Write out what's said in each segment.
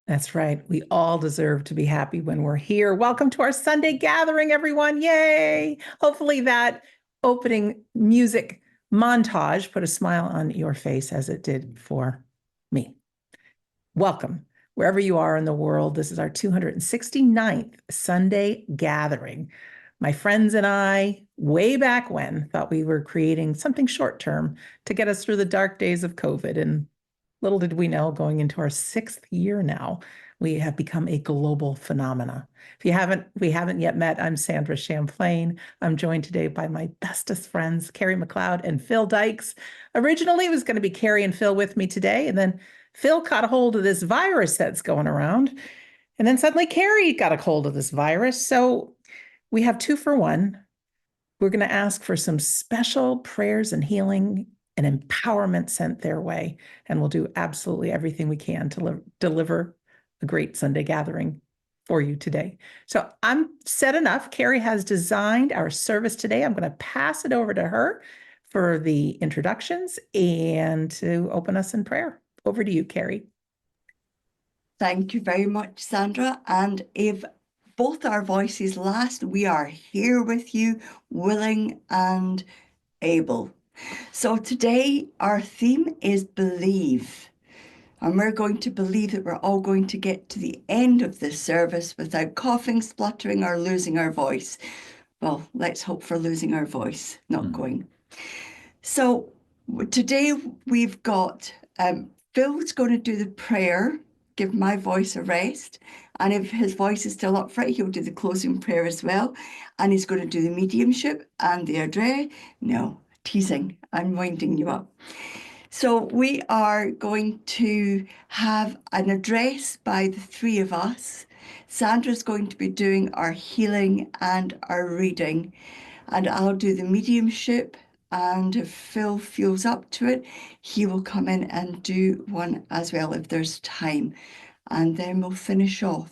That's right. We all deserve to be happy when we're here. Welcome to our Sunday gathering, everyone. Yay. Hopefully, that opening music montage put a smile on your face as it did for me. Welcome. Wherever you are in the world, this is our 269th Sunday gathering. My friends and I, way back when, thought we were creating something short term to get us through the dark days of COVID. And little did we know, going into our 6th year now, we have become a global phenomena. If we haven't yet met, I'm Sandra Champlain. I'm joined today by my bestest friends, Carrie McLeod and Phil Dykes. Originally, it was going to be Carrie and Phil with me today, and then Phil caught a hold of this virus that's going around. And then suddenly Carrie got a hold of this virus. So we have 2 for 1. We're going to ask for some special prayers and healing and empowerment sent their way. And we'll do absolutely everything we can to deliver a great Sunday gathering for you today. So I'm set enough. Carrie has designed our service today. I'm going to pass it over to her for the introductions and to open us in prayer. Over to you, Carrie. Thank you very much, Sandra. And if both our voices last, we are here with you, willing and able. So today our theme is believe. And we're going to believe that we're all going to get to the end of this service without coughing, spluttering, or losing our voice. Well, let's hope for losing our voice, not going. So today we've got Phil's going to do the prayer, give my voice a rest. And if his voice is still up for it, he'll do the closing prayer as well. And he's going to do the mediumship and the address. No, teasing. I'm winding you up. So we are going to have an address by the 3 of us. Sandra's going to be doing our healing and our reading. And I'll do the mediumship. And if Phil feels up to it, he will come in and do one as well if there's time. And then we'll finish off.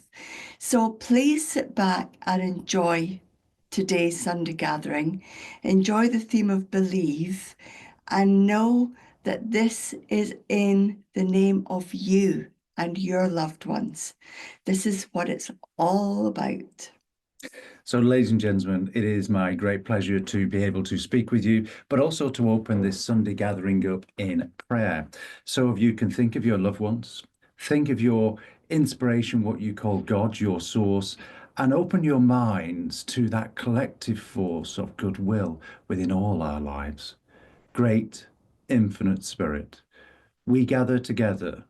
So please sit back and enjoy today's Sunday gathering. Enjoy the theme of believe and know that this is in the name of you and your loved ones. This is what it's all about. So, ladies and gentlemen, it is my great pleasure to be able to speak with you, but also to open this Sunday gathering up in prayer. So if you can think of your loved ones, think of your inspiration, what you call God, your source, and open your minds to that collective force of goodwill within all our lives. Great, infinite Spirit, we gather together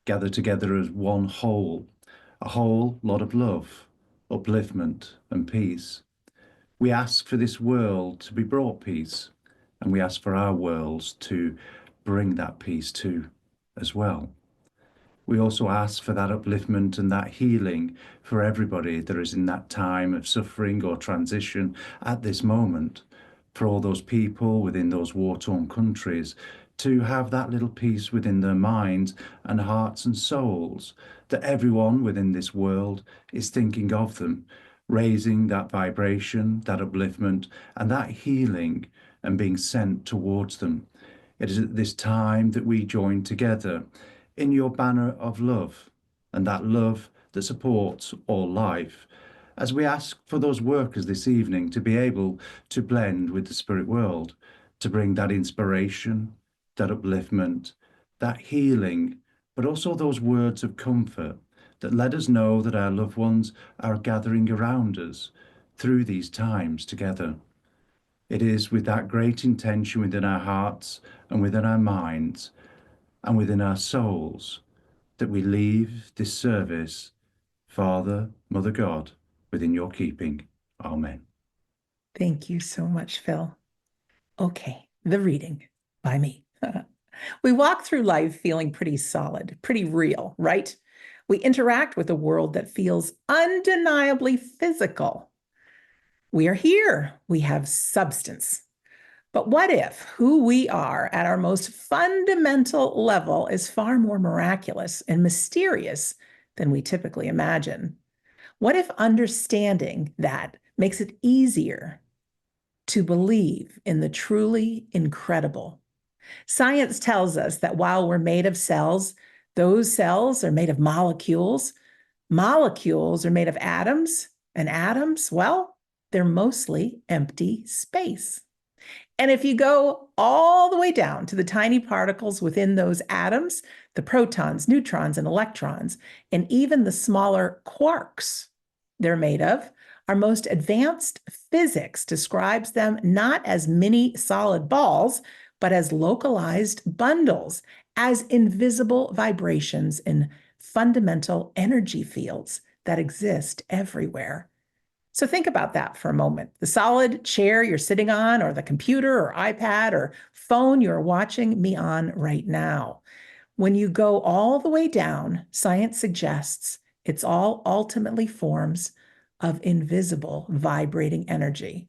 as one whole, a whole lot of love, upliftment and peace. We ask for this world to be brought peace, and we ask for our worlds to bring that peace too as well. We also ask for that upliftment and that healing for everybody that is in that time of suffering or transition at this moment, for all those people within those war-torn countries to have that little peace within their minds and hearts and souls, that everyone within this world is thinking of them, raising that vibration, that upliftment, and that healing and being sent towards them. It is at this time that we join together in your banner of love, and that love that supports all life, as we ask for those workers this evening to be able to blend with the spirit world, to bring that inspiration, that upliftment, that healing, but also those words of comfort that let us know that our loved ones are gathering around us through these times together. It is with that great intention within our hearts and within our minds and within our souls that we leave this service, Father, Mother God, within your keeping. Amen. Thank you so much, Phil. Okay, the reading by me. We walk through life feeling pretty solid, pretty real, right? We interact with a world that feels undeniably physical. We are here. We have substance. But what if who we are at our most fundamental level is far more miraculous and mysterious than we typically imagine? What if understanding that makes it easier to believe in the truly incredible? Science tells us that while we're made of cells, Those cells are made of molecules. Molecules are made of atoms, and atoms, well, they're mostly empty space. And if you go all the way down to the tiny particles within those atoms, the protons, neutrons, and electrons, and even the smaller quarks they're made of, our most advanced physics describes them not as mini solid balls, but as localized bundles, as invisible vibrations in fundamental energy fields that exist everywhere. So think about that for a moment. The solid chair you're sitting on, or the computer or iPad or phone you're watching me on right now. When you go all the way down, science suggests it's all ultimately forms of invisible vibrating energy.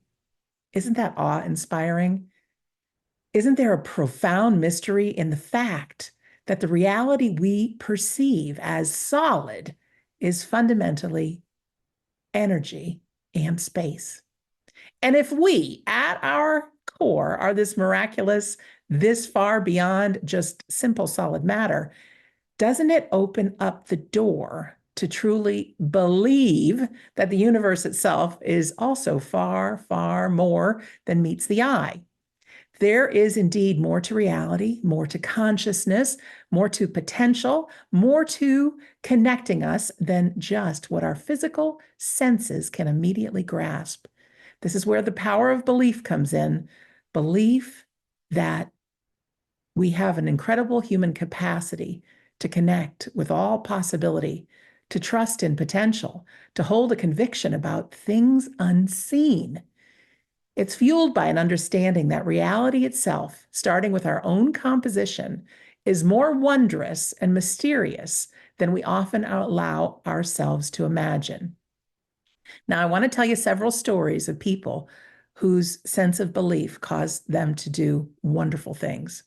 Isn't that awe-inspiring? Isn't there a profound mystery in the fact that the reality we perceive as solid is fundamentally energy and space? And if we, at our core, are this miraculous, this far beyond just simple solid matter, doesn't it open up the door to truly believe that the universe itself is also far, far more than meets the eye? There is indeed more to reality, more to consciousness, more to potential, more to connecting us than just what our physical senses can immediately grasp. This is where the power of belief comes in. Belief that we have an incredible human capacity to connect with all possibility, to trust in potential, to hold a conviction about things unseen. It's fueled by an understanding that reality itself, starting with our own composition, is more wondrous and mysterious than we often allow ourselves to imagine. Now, I want to tell you several stories of people whose sense of belief caused them to do wonderful things.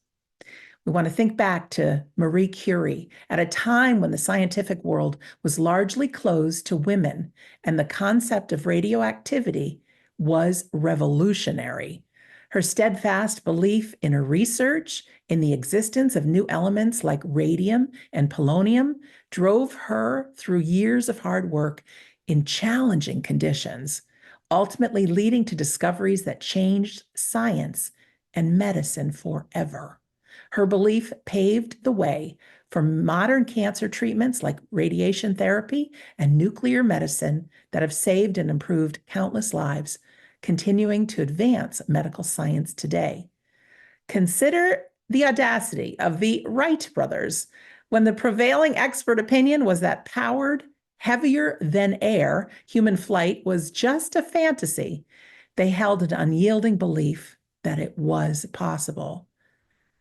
We want to think back to Marie Curie at a time when the scientific world was largely closed to women, and the concept of radioactivity was revolutionary. Her steadfast belief in her research, in the existence of new elements like radium and polonium, drove her through years of hard work in challenging conditions, ultimately leading to discoveries that changed science and medicine forever. Her belief paved the way for modern cancer treatments like radiation therapy and nuclear medicine that have saved and improved countless lives, continuing to advance medical science today. Consider the audacity of the Wright brothers when the prevailing expert opinion was that powered, heavier than air human flight was just a fantasy. They held an unyielding belief that it was possible.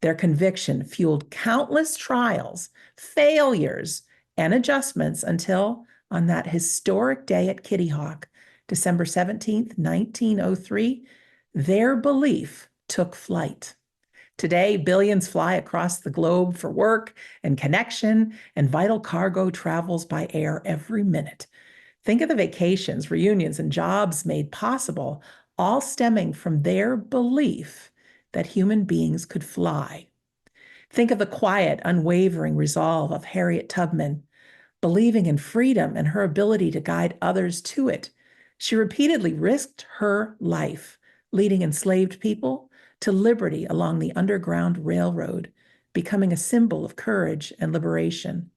Their conviction fueled countless trials, failures, and adjustments until, on that historic day at Kitty Hawk, December 17th, 1903, their belief took flight. Today, billions fly across the globe for work and connection, and vital cargo travels by air every minute. Think of the vacations, reunions, and jobs made possible, all stemming from their belief that human beings could fly. Think of the quiet, unwavering resolve of Harriet Tubman, believing in freedom and her ability to guide others to it. She repeatedly risked her life, leading enslaved people to liberty along the Underground Railroad, becoming a symbol of courage and liberation.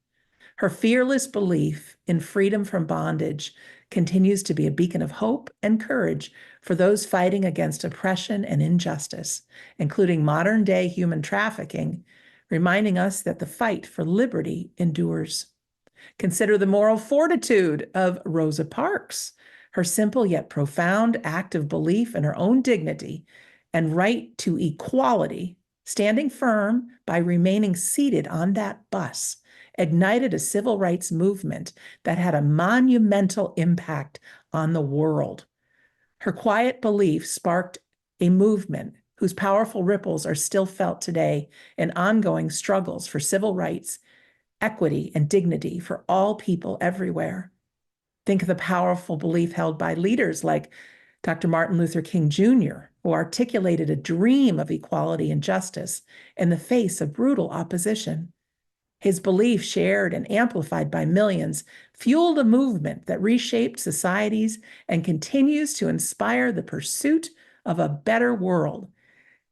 Her fearless belief in freedom from bondage continues to be a beacon of hope and courage for those fighting against oppression and injustice, including modern-day human trafficking, reminding us that the fight for liberty endures. Consider the moral fortitude of Rosa Parks, her simple yet profound act of belief in her own dignity and right to equality, standing firm by remaining seated on that bus, ignited a civil rights movement that had a monumental impact on the world. Her quiet belief sparked a movement whose powerful ripples are still felt today in ongoing struggles for civil rights, equity, and dignity for all people everywhere. Think of the powerful belief held by leaders like Dr. Martin Luther King Jr., who articulated a dream of equality and justice in the face of brutal opposition. His belief, shared and amplified by millions, fueled a movement that reshaped societies and continues to inspire the pursuit of a better world.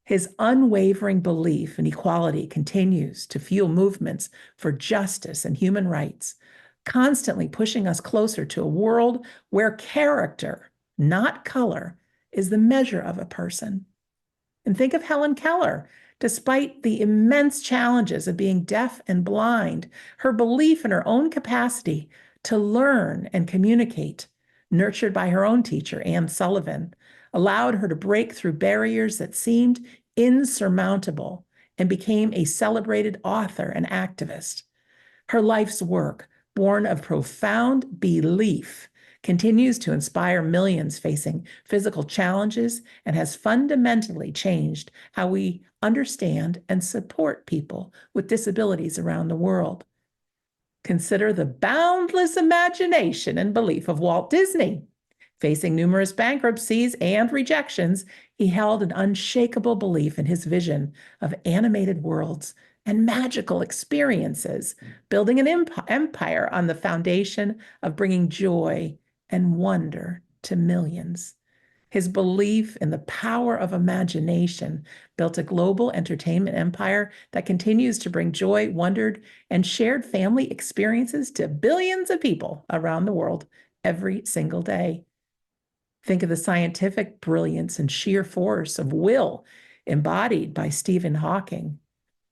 His unwavering belief in equality continues to fuel movements for justice and human rights, constantly pushing us closer to a world where character, not color, is the measure of a person. And think of Helen Keller. Despite the immense challenges of being deaf and blind, her belief in her own capacity to learn and communicate, nurtured by her own teacher, Anne Sullivan, allowed her to break through barriers that seemed insurmountable and became a celebrated author and activist. Her life's work, born of profound belief, continues to inspire millions facing physical challenges and has fundamentally changed how we understand and support people with disabilities around the world. Consider the boundless imagination and belief of Walt Disney. Facing numerous bankruptcies and rejections, he held an unshakable belief in his vision of animated worlds and magical experiences, building an empire on the foundation of bringing joy and wonder to millions. His belief in the power of imagination built a global entertainment empire that continues to bring joy, wonder, and shared family experiences to billions of people around the world every single day. Think of the scientific brilliance and sheer force of will embodied by Stephen Hawking.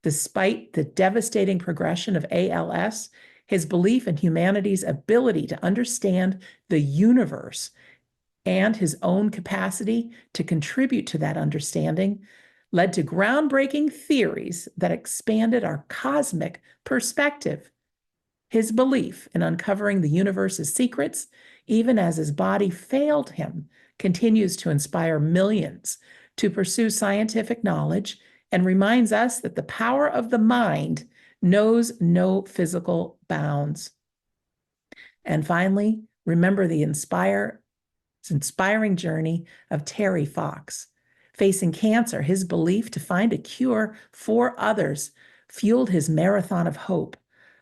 Despite the devastating progression of ALS, his belief in humanity's ability to understand the universe and his own capacity to contribute to that understanding led to groundbreaking theories that expanded our cosmic perspective. His belief in uncovering the universe's secrets, even as his body failed him, continues to inspire millions to pursue scientific knowledge and reminds us that the power of the mind knows no physical bounds. And finally, remember the inspiring journey of Terry Fox. Facing cancer, his belief to find a cure for others fueled his marathon of hope,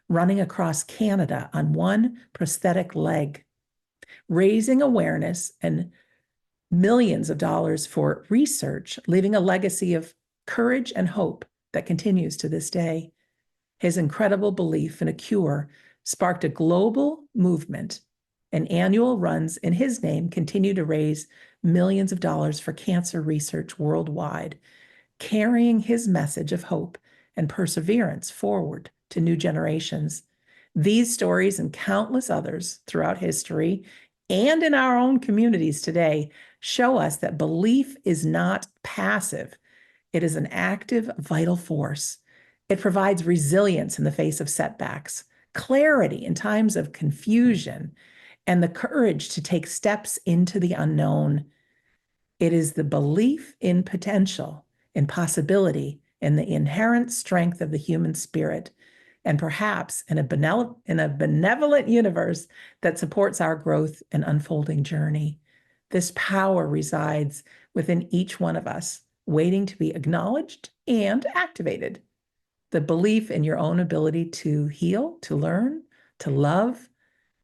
running across Canada on one prosthetic leg, raising awareness and millions of dollars for research, leaving a legacy of courage and hope that continues to this day. His incredible belief in a cure sparked a global movement, and annual runs in his name continue to raise millions of dollars for cancer research worldwide, carrying his message of hope and perseverance forward to new generations. These stories and countless others throughout history and in our own communities today show us that belief is not passive. It is an active, vital force. It provides resilience in the face of setbacks, clarity in times of confusion, and the courage to take steps into the unknown. It is the belief in potential, in possibility, in the inherent strength of the human spirit, and perhaps in a benevolent universe that supports our growth and unfolding journey. This power resides within each one of us, waiting to be acknowledged and activated. The belief in your own ability to heal, to learn, to love,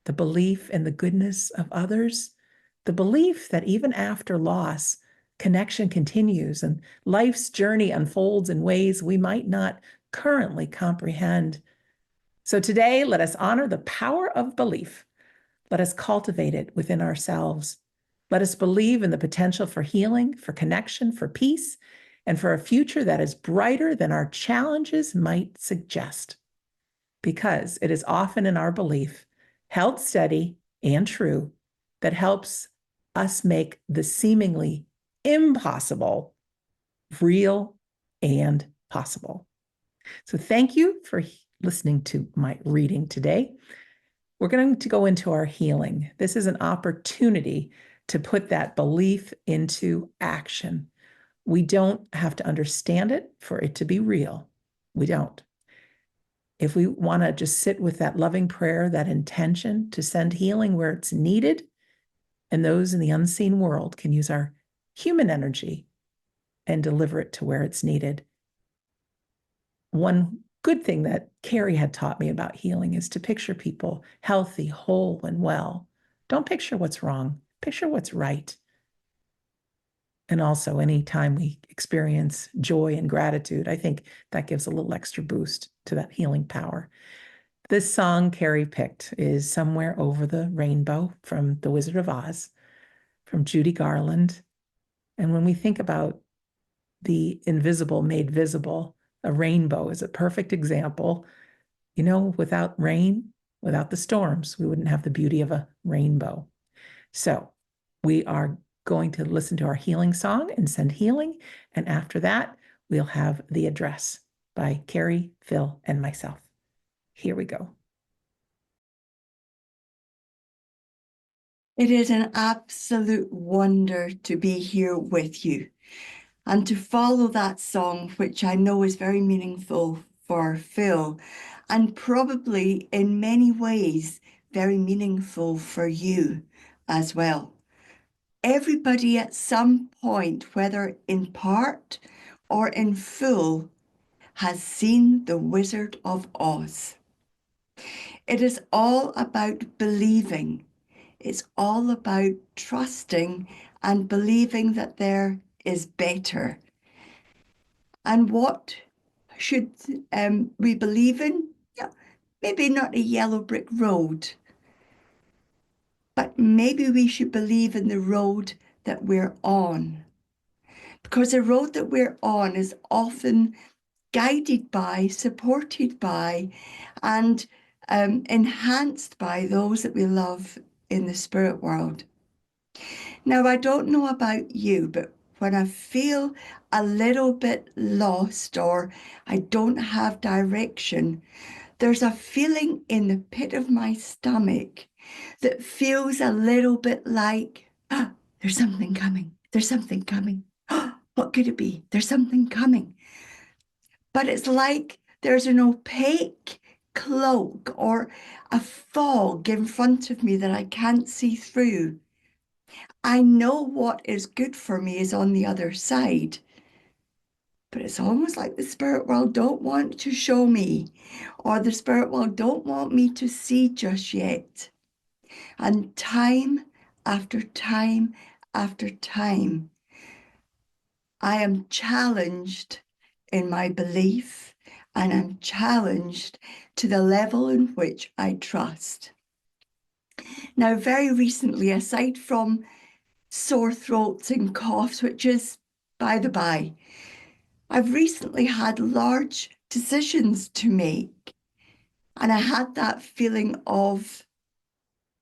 the belief in the goodness of others, the belief that even after loss, connection continues and life's journey unfolds in ways we might not currently comprehend. So today, let us honor the power of belief. Let us cultivate it within ourselves. Let us believe in the potential for healing, for connection, for peace, and for a future that is brighter than our challenges might suggest. Because it is often in our belief, held steady and true, that helps us make the seemingly impossible real and possible. So thank you for listening to my reading today. We're going to go into our healing. This is an opportunity to put that belief into action. We don't have to understand it for it to be real. We don't. If we want to just sit with that loving prayer, that intention to send healing where it's needed, and those in the unseen world can use our human energy and deliver it to where it's needed. One good thing that Carrie had taught me about healing is to picture people healthy, whole, and well. Don't picture what's wrong, picture what's right. And also, anytime we experience joy and gratitude, I think that gives a little extra boost to that healing power. This song Carrie picked is Somewhere Over the Rainbow from The Wizard of Oz, from Judy Garland. And when we think about the invisible made visible, a rainbow is a perfect example. You know, without rain, without the storms, we wouldn't have the beauty of a rainbow. So we are going to listen to our healing song and send healing. And after that, we'll have the address by Carrie, Phil, and myself. Here we go. It is an absolute wonder to be here with you and to follow that song, which I know is very meaningful for Phil and probably in many ways very meaningful for you as well. Everybody at some point, whether in part or in full, has seen The Wizard of Oz. It is all about believing. It's all about trusting and believing that there is better. And what should we believe in? Yeah, maybe not a yellow brick road, but maybe we should believe in the road that we're on. Because the road that we're on is often guided by, supported by, and enhanced by those that we love in the spirit world. Now, I don't know about you, but when I feel a little bit lost or I don't have direction, there's a feeling in the pit of my stomach that feels a little bit like, there's something coming. There's something coming. What could it be? There's something coming. But it's like there's an opaque cloak or a fog in front of me that I can't see through. I know what is good for me is on the other side, but it's almost like the spirit world don't want to show me, or the spirit world don't want me to see just yet. And time after time after time, I am challenged in my belief, and I'm challenged to the level in which I trust. Now, very recently, aside from sore throats and coughs, which is by the by, I've recently had large decisions to make. And I had that feeling of,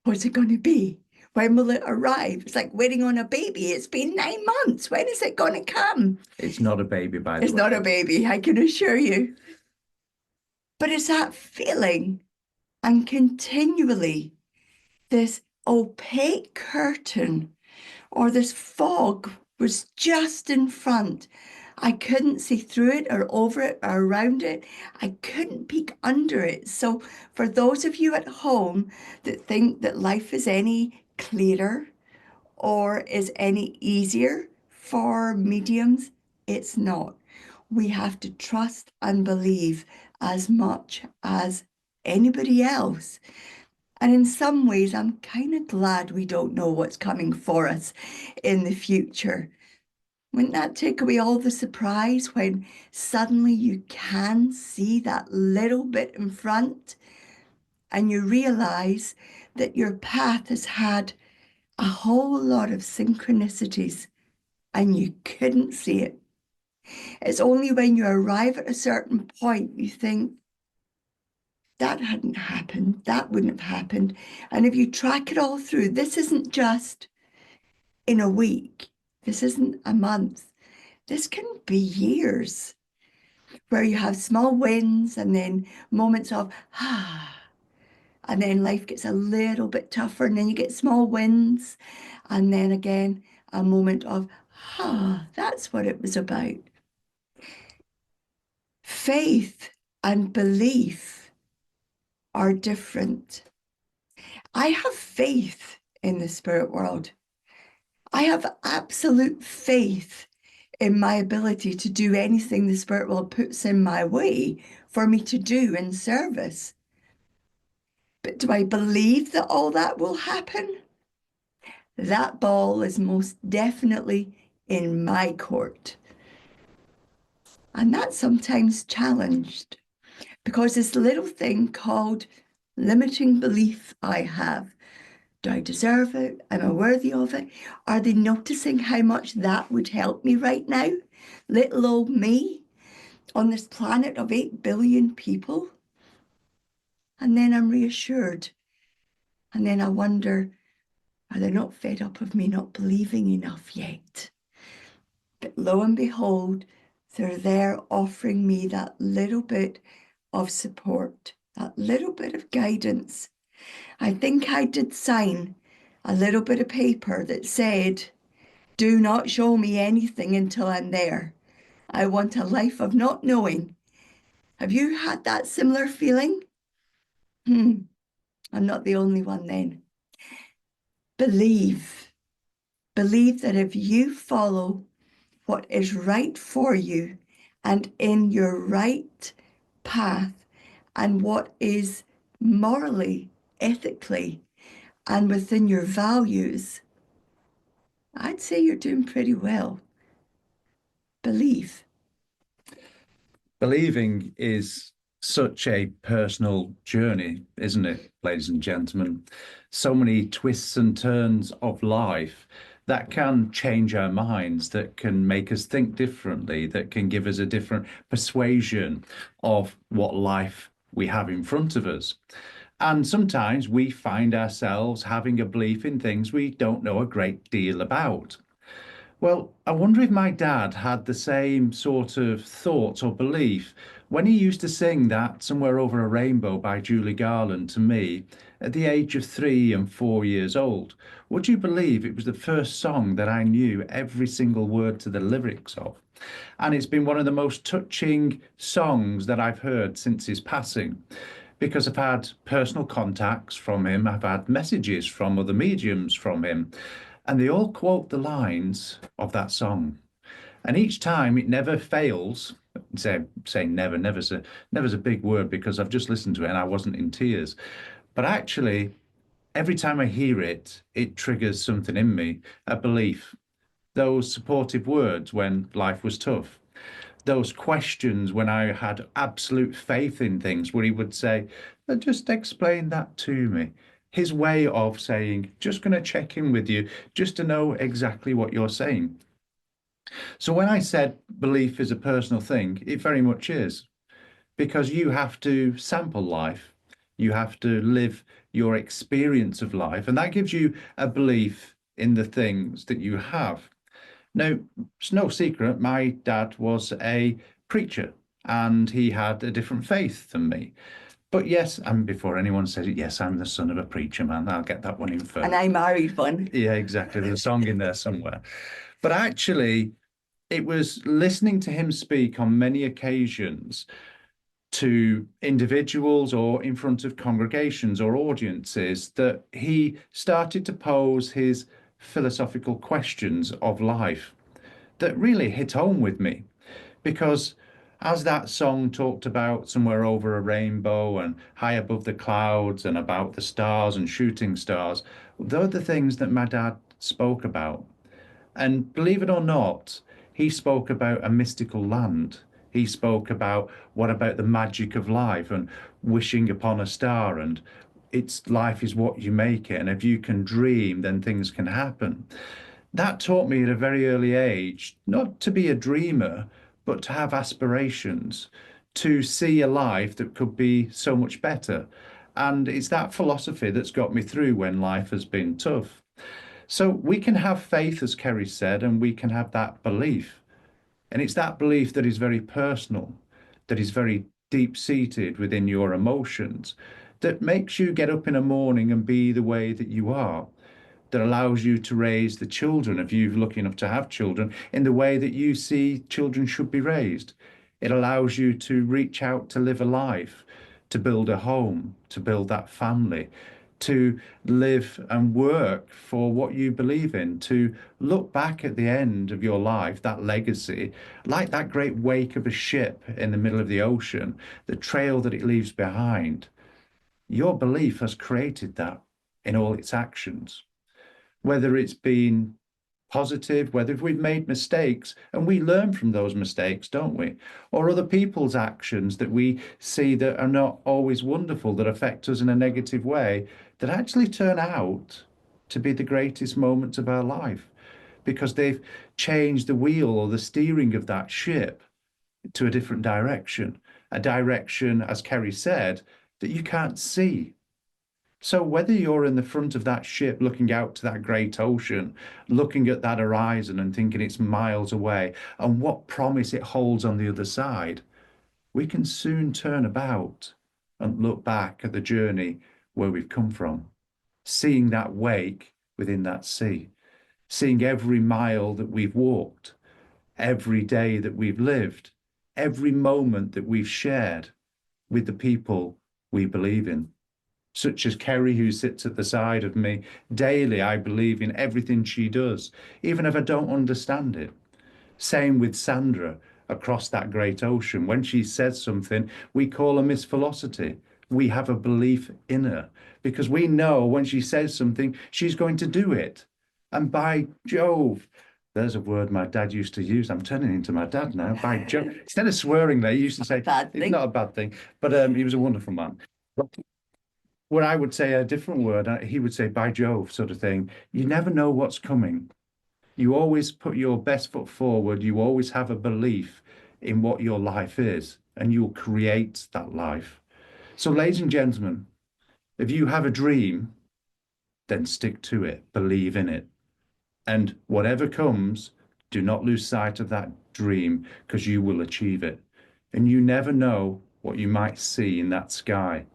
what's it going to be? When will it arrive? It's like waiting on a baby. It's been 9 months. When is it going to come? It's not a baby, by the way. It's not a baby, I can assure you. But it's that feeling, and continually this opaque curtain or this fog was just in front. I couldn't see through it or over it or around it. I couldn't peek under it. So for those of you at home that think that life is any clearer or is any easier for mediums, it's not. We have to trust and believe as much as anybody else. And in some ways, I'm kind of glad we don't know what's coming for us in the future. Wouldn't that take away all the surprise when suddenly you can see that little bit in front and you realize that your path has had a whole lot of synchronicities and you couldn't see it? It's only when you arrive at a certain point you think, that hadn't happened, that wouldn't have happened. And if you track it all through, this isn't just in a week, this isn't a month, this can be years where you have small wins and then moments of, and then life gets a little bit tougher and then you get small wins. And then again, a moment of, that's what it was about. Faith and belief are different. I have faith in the spirit world. I have absolute faith in my ability to do anything the Spirit will puts in my way for me to do in service. But do I believe that all that will happen? That ball is most definitely in my court. And that's sometimes challenged because this little thing called limiting belief I have. Do I deserve it? Am I worthy of it? Are they noticing how much that would help me right now? Little old me on this planet of 8 billion people? And then I'm reassured. And then I wonder, are they not fed up of me not believing enough yet? But lo and behold, they're there offering me that little bit of support, that little bit of guidance. I think I did sign a little bit of paper that said, do not show me anything until I'm there. I want a life of not knowing. Have you had that similar feeling? I'm not the only one then. Believe that if you follow what is right for you and in your right path and what is morally, ethically, and within your values, I'd say you're doing pretty well. Believe. Believing is such a personal journey, isn't it, ladies and gentlemen? So many twists and turns of life that can change our minds, that can make us think differently, that can give us a different persuasion of what life we have in front of us. And sometimes we find ourselves having a belief in things we don't know a great deal about. Well, I wonder if my dad had the same sort of thought or belief when he used to sing that Somewhere Over a Rainbow by Julie Garland to me at the age of 3 and 4 years old. Would you believe it was the first song that I knew every single word to the lyrics of? And it's been one of the most touching songs that I've heard since his passing, because I've had personal contacts from him, I've had messages from other mediums from him, and they all quote the lines of that song. And each time it never fails. Saying never's a big word because I've just listened to it and I wasn't in tears. But actually, every time I hear it, it triggers something in me, a belief. Those supportive words when life was tough. Those questions when I had absolute faith in things, where he would say, just explain that to me. His way of saying, just going to check in with you, just to know exactly what you're saying. So when I said belief is a personal thing, it very much is, because you have to sample life. You have to live your experience of life, and that gives you a belief in the things that you have. Now, it's no secret, my dad was a preacher and he had a different faith than me. But yes, and before anyone says it, yes, I'm the son of a preacher man. I'll get that one in first. And I married one. Yeah, exactly. There's a song in there somewhere. But actually, it was listening to him speak on many occasions to individuals or in front of congregations or audiences that he started to pose his philosophical questions of life that really hit home with me. Because as that song talked about Somewhere Over a Rainbow and High Above the Clouds and about the stars and shooting stars, they're the things that my dad spoke about. And believe it or not, he spoke about a mystical land. He spoke about what about the magic of life and wishing upon a star, and it's life is what you make it. And if you can dream, then things can happen. That taught me at a very early age not to be a dreamer, but to have aspirations, to see a life that could be so much better. And it's that philosophy that's got me through when life has been tough. So we can have faith, as Kerry said, and we can have that belief. And it's that belief that is very personal, that is very deep-seated within your emotions, that makes you get up in a morning and be the way that you are, that allows you to raise the children, if you're lucky enough to have children, in the way that you see children should be raised. It allows you to reach out to live a life, to build a home, to build that family, to live and work for what you believe in, to look back at the end of your life, that legacy, like that great wake of a ship in the middle of the ocean, the trail that it leaves behind. Your belief has created that in all its actions, whether it's been positive, whether we've made mistakes and we learn from those mistakes, don't we? Or other people's actions that we see that are not always wonderful, that affect us in a negative way, that actually turn out to be the greatest moments of our life because they've changed the wheel or the steering of that ship to a different direction, a direction, as Kerry said, that you can't see. So whether you're in the front of that ship looking out to that great ocean, looking at that horizon and thinking it's miles away and what promise it holds on the other side, we can soon turn about and look back at the journey where we've come from, seeing that wake within that sea, seeing every mile that we've walked, every day that we've lived, every moment that we've shared with the people we believe in. Such as Kerry, who sits at the side of me daily. I believe in everything she does, even if I don't understand it. Same with Sandra across that great ocean. When she says something, we call her Miss Velocity. We have a belief in her because we know when she says something, she's going to do it. And by Jove, there's a word my dad used to use. I'm turning into my dad now. By Jove. Instead of swearing there, he used to say, it's not a bad thing, but he was a wonderful man. What I would say a different word, he would say, by Jove, sort of thing. You never know what's coming. You always put your best foot forward. You always have a belief in what your life is, and you'll create that life. So, ladies and gentlemen, if you have a dream, then stick to it, believe in it. And whatever comes, do not lose sight of that dream because you will achieve it. And you never know what you might see in that sky,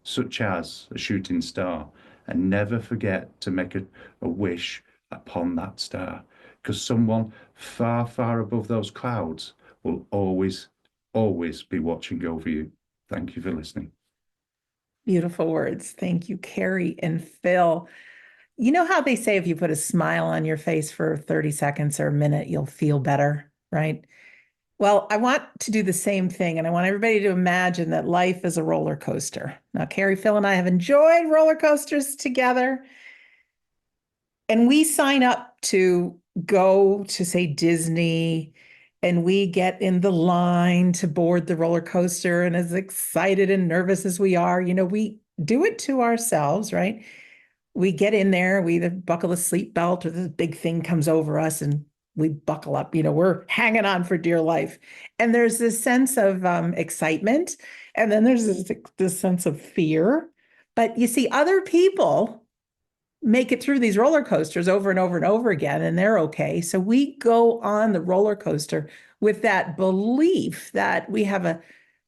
such as a shooting star, and never forget to make a wish upon that star, because someone far, far above those clouds will always, always be watching over you. Thank you for listening. Beautiful words. Thank you, Kerry and Phil. You know how they say if you put a smile on your face for 30 seconds or a minute, you'll feel better, right? Well, I want to do the same thing, and I want everybody to imagine that life is a roller coaster. Now, Kerry, Phil, and I have enjoyed roller coasters together, and we sign up to go to, say, Disney, and we get in the line to board the roller coaster, and as excited and nervous as we are, we do it to ourselves, right? We get in there, we either buckle a seat belt or this big thing comes over us and we buckle up, we're hanging on for dear life. And there's this sense of excitement. And then there's this sense of fear. But you see, other people make it through these roller coasters over and over and over again, and they're okay. So we go on the roller coaster with that belief that we have a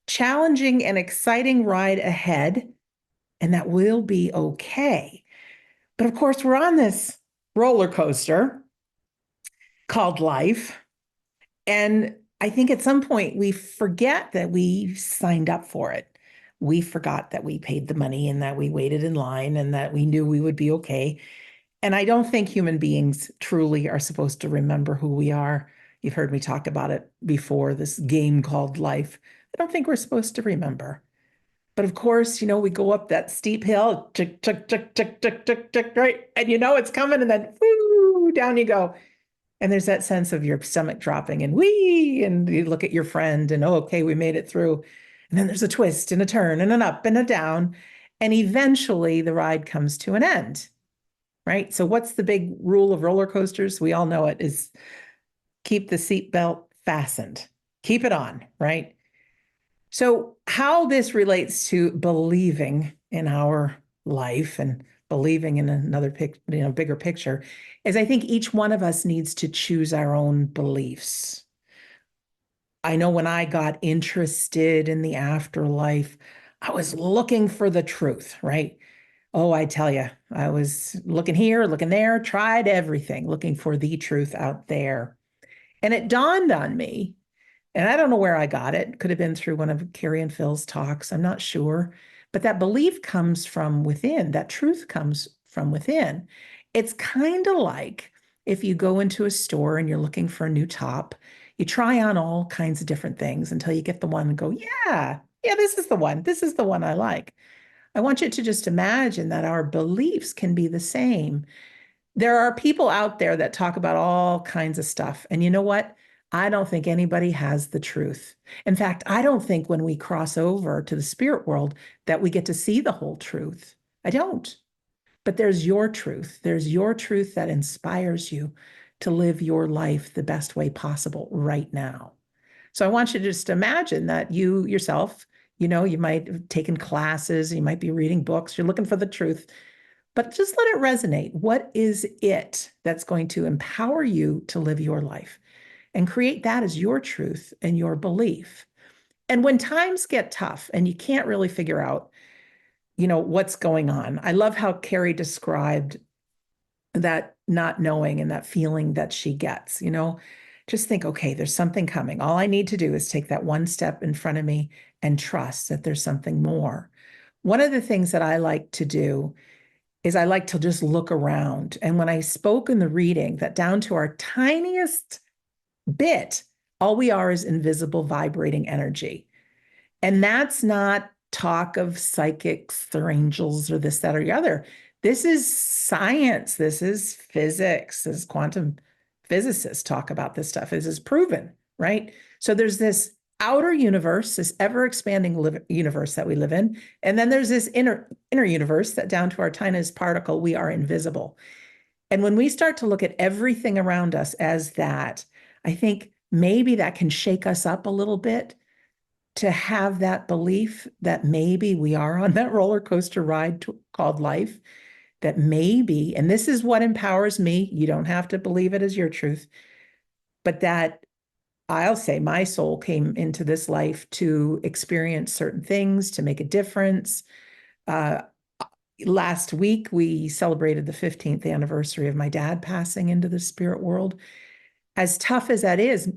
challenging and exciting ride ahead, and that we'll be okay. But of course, we're on this roller coaster called life. And I think at some point we forget that we signed up for it. We forgot that we paid the money and that we waited in line and that we knew we would be okay. And I don't think human beings truly are supposed to remember who we are. You've heard me talk about it before, this game called life. I don't think we're supposed to remember. But of course, we go up that steep hill, tick, tick, tick, tick, tick, tick, tick, right? And it's coming, and then whoo, down you go. And there's that sense of your stomach dropping and whee, and you look at your friend and, oh, okay, we made it through. And then there's a twist and a turn and an up and a down. And eventually the ride comes to an end, right? So what's the big rule of roller coasters? We all know it is keep the seatbelt fastened, keep it on, right? So how this relates to believing in our life and believing in another bigger picture is I think each one of us needs to choose our own beliefs. I know when I got interested in the afterlife, I was looking for the truth, right? Oh, I tell you, I was looking here, looking there, tried everything, looking for the truth out there. And it dawned on me, and I don't know where I got it. Could have been through one of Kerry and Phil's talks. I'm not sure. But that belief comes from within, that truth comes from within. It's kind of like if you go into a store and you're looking for a new top, you try on all kinds of different things until you get the one and go, yeah, this is the one. This is the one I like. I want you to just imagine that our beliefs can be the same. There are people out there that talk about all kinds of stuff. And you know what? I don't think anybody has the truth. In fact, I don't think when we cross over to the spirit world that we get to see the whole truth. I don't. But there's your truth. There's your truth that inspires you to live your life the best way possible right now. So I want you to just imagine that you yourself, you might have taken classes, you might be reading books, you're looking for the truth, but just let it resonate. What is it that's going to empower you to live your life? And create that as your truth and your belief. And when times get tough and you can't really figure out, what's going on. I love how Carrie described that not knowing and that feeling that she gets, just think, okay, there's something coming. All I need to do is take that one step in front of me and trust that there's something more. One of the things that I like to do is I like to just look around. And when I spoke in the reading, that down to our tiniest bit, all we are is invisible vibrating energy. And that's not talk of psychics or angels or this, that, or the other. This is science. This is physics. As quantum physicists talk about this stuff. This is proven, right? So there's this outer universe, this ever-expanding universe that we live in. And then there's this inner universe that down to our tiniest particle, we are invisible. And when we start to look at everything around us as that, I think maybe that can shake us up a little bit to have that belief that maybe we are on that roller coaster ride called life, that maybe, and this is what empowers me, you don't have to believe it as your truth, but that I'll say my soul came into this life to experience certain things, to make a difference. Last week, we celebrated the 15th anniversary of my dad passing into the spirit world. As tough as that is,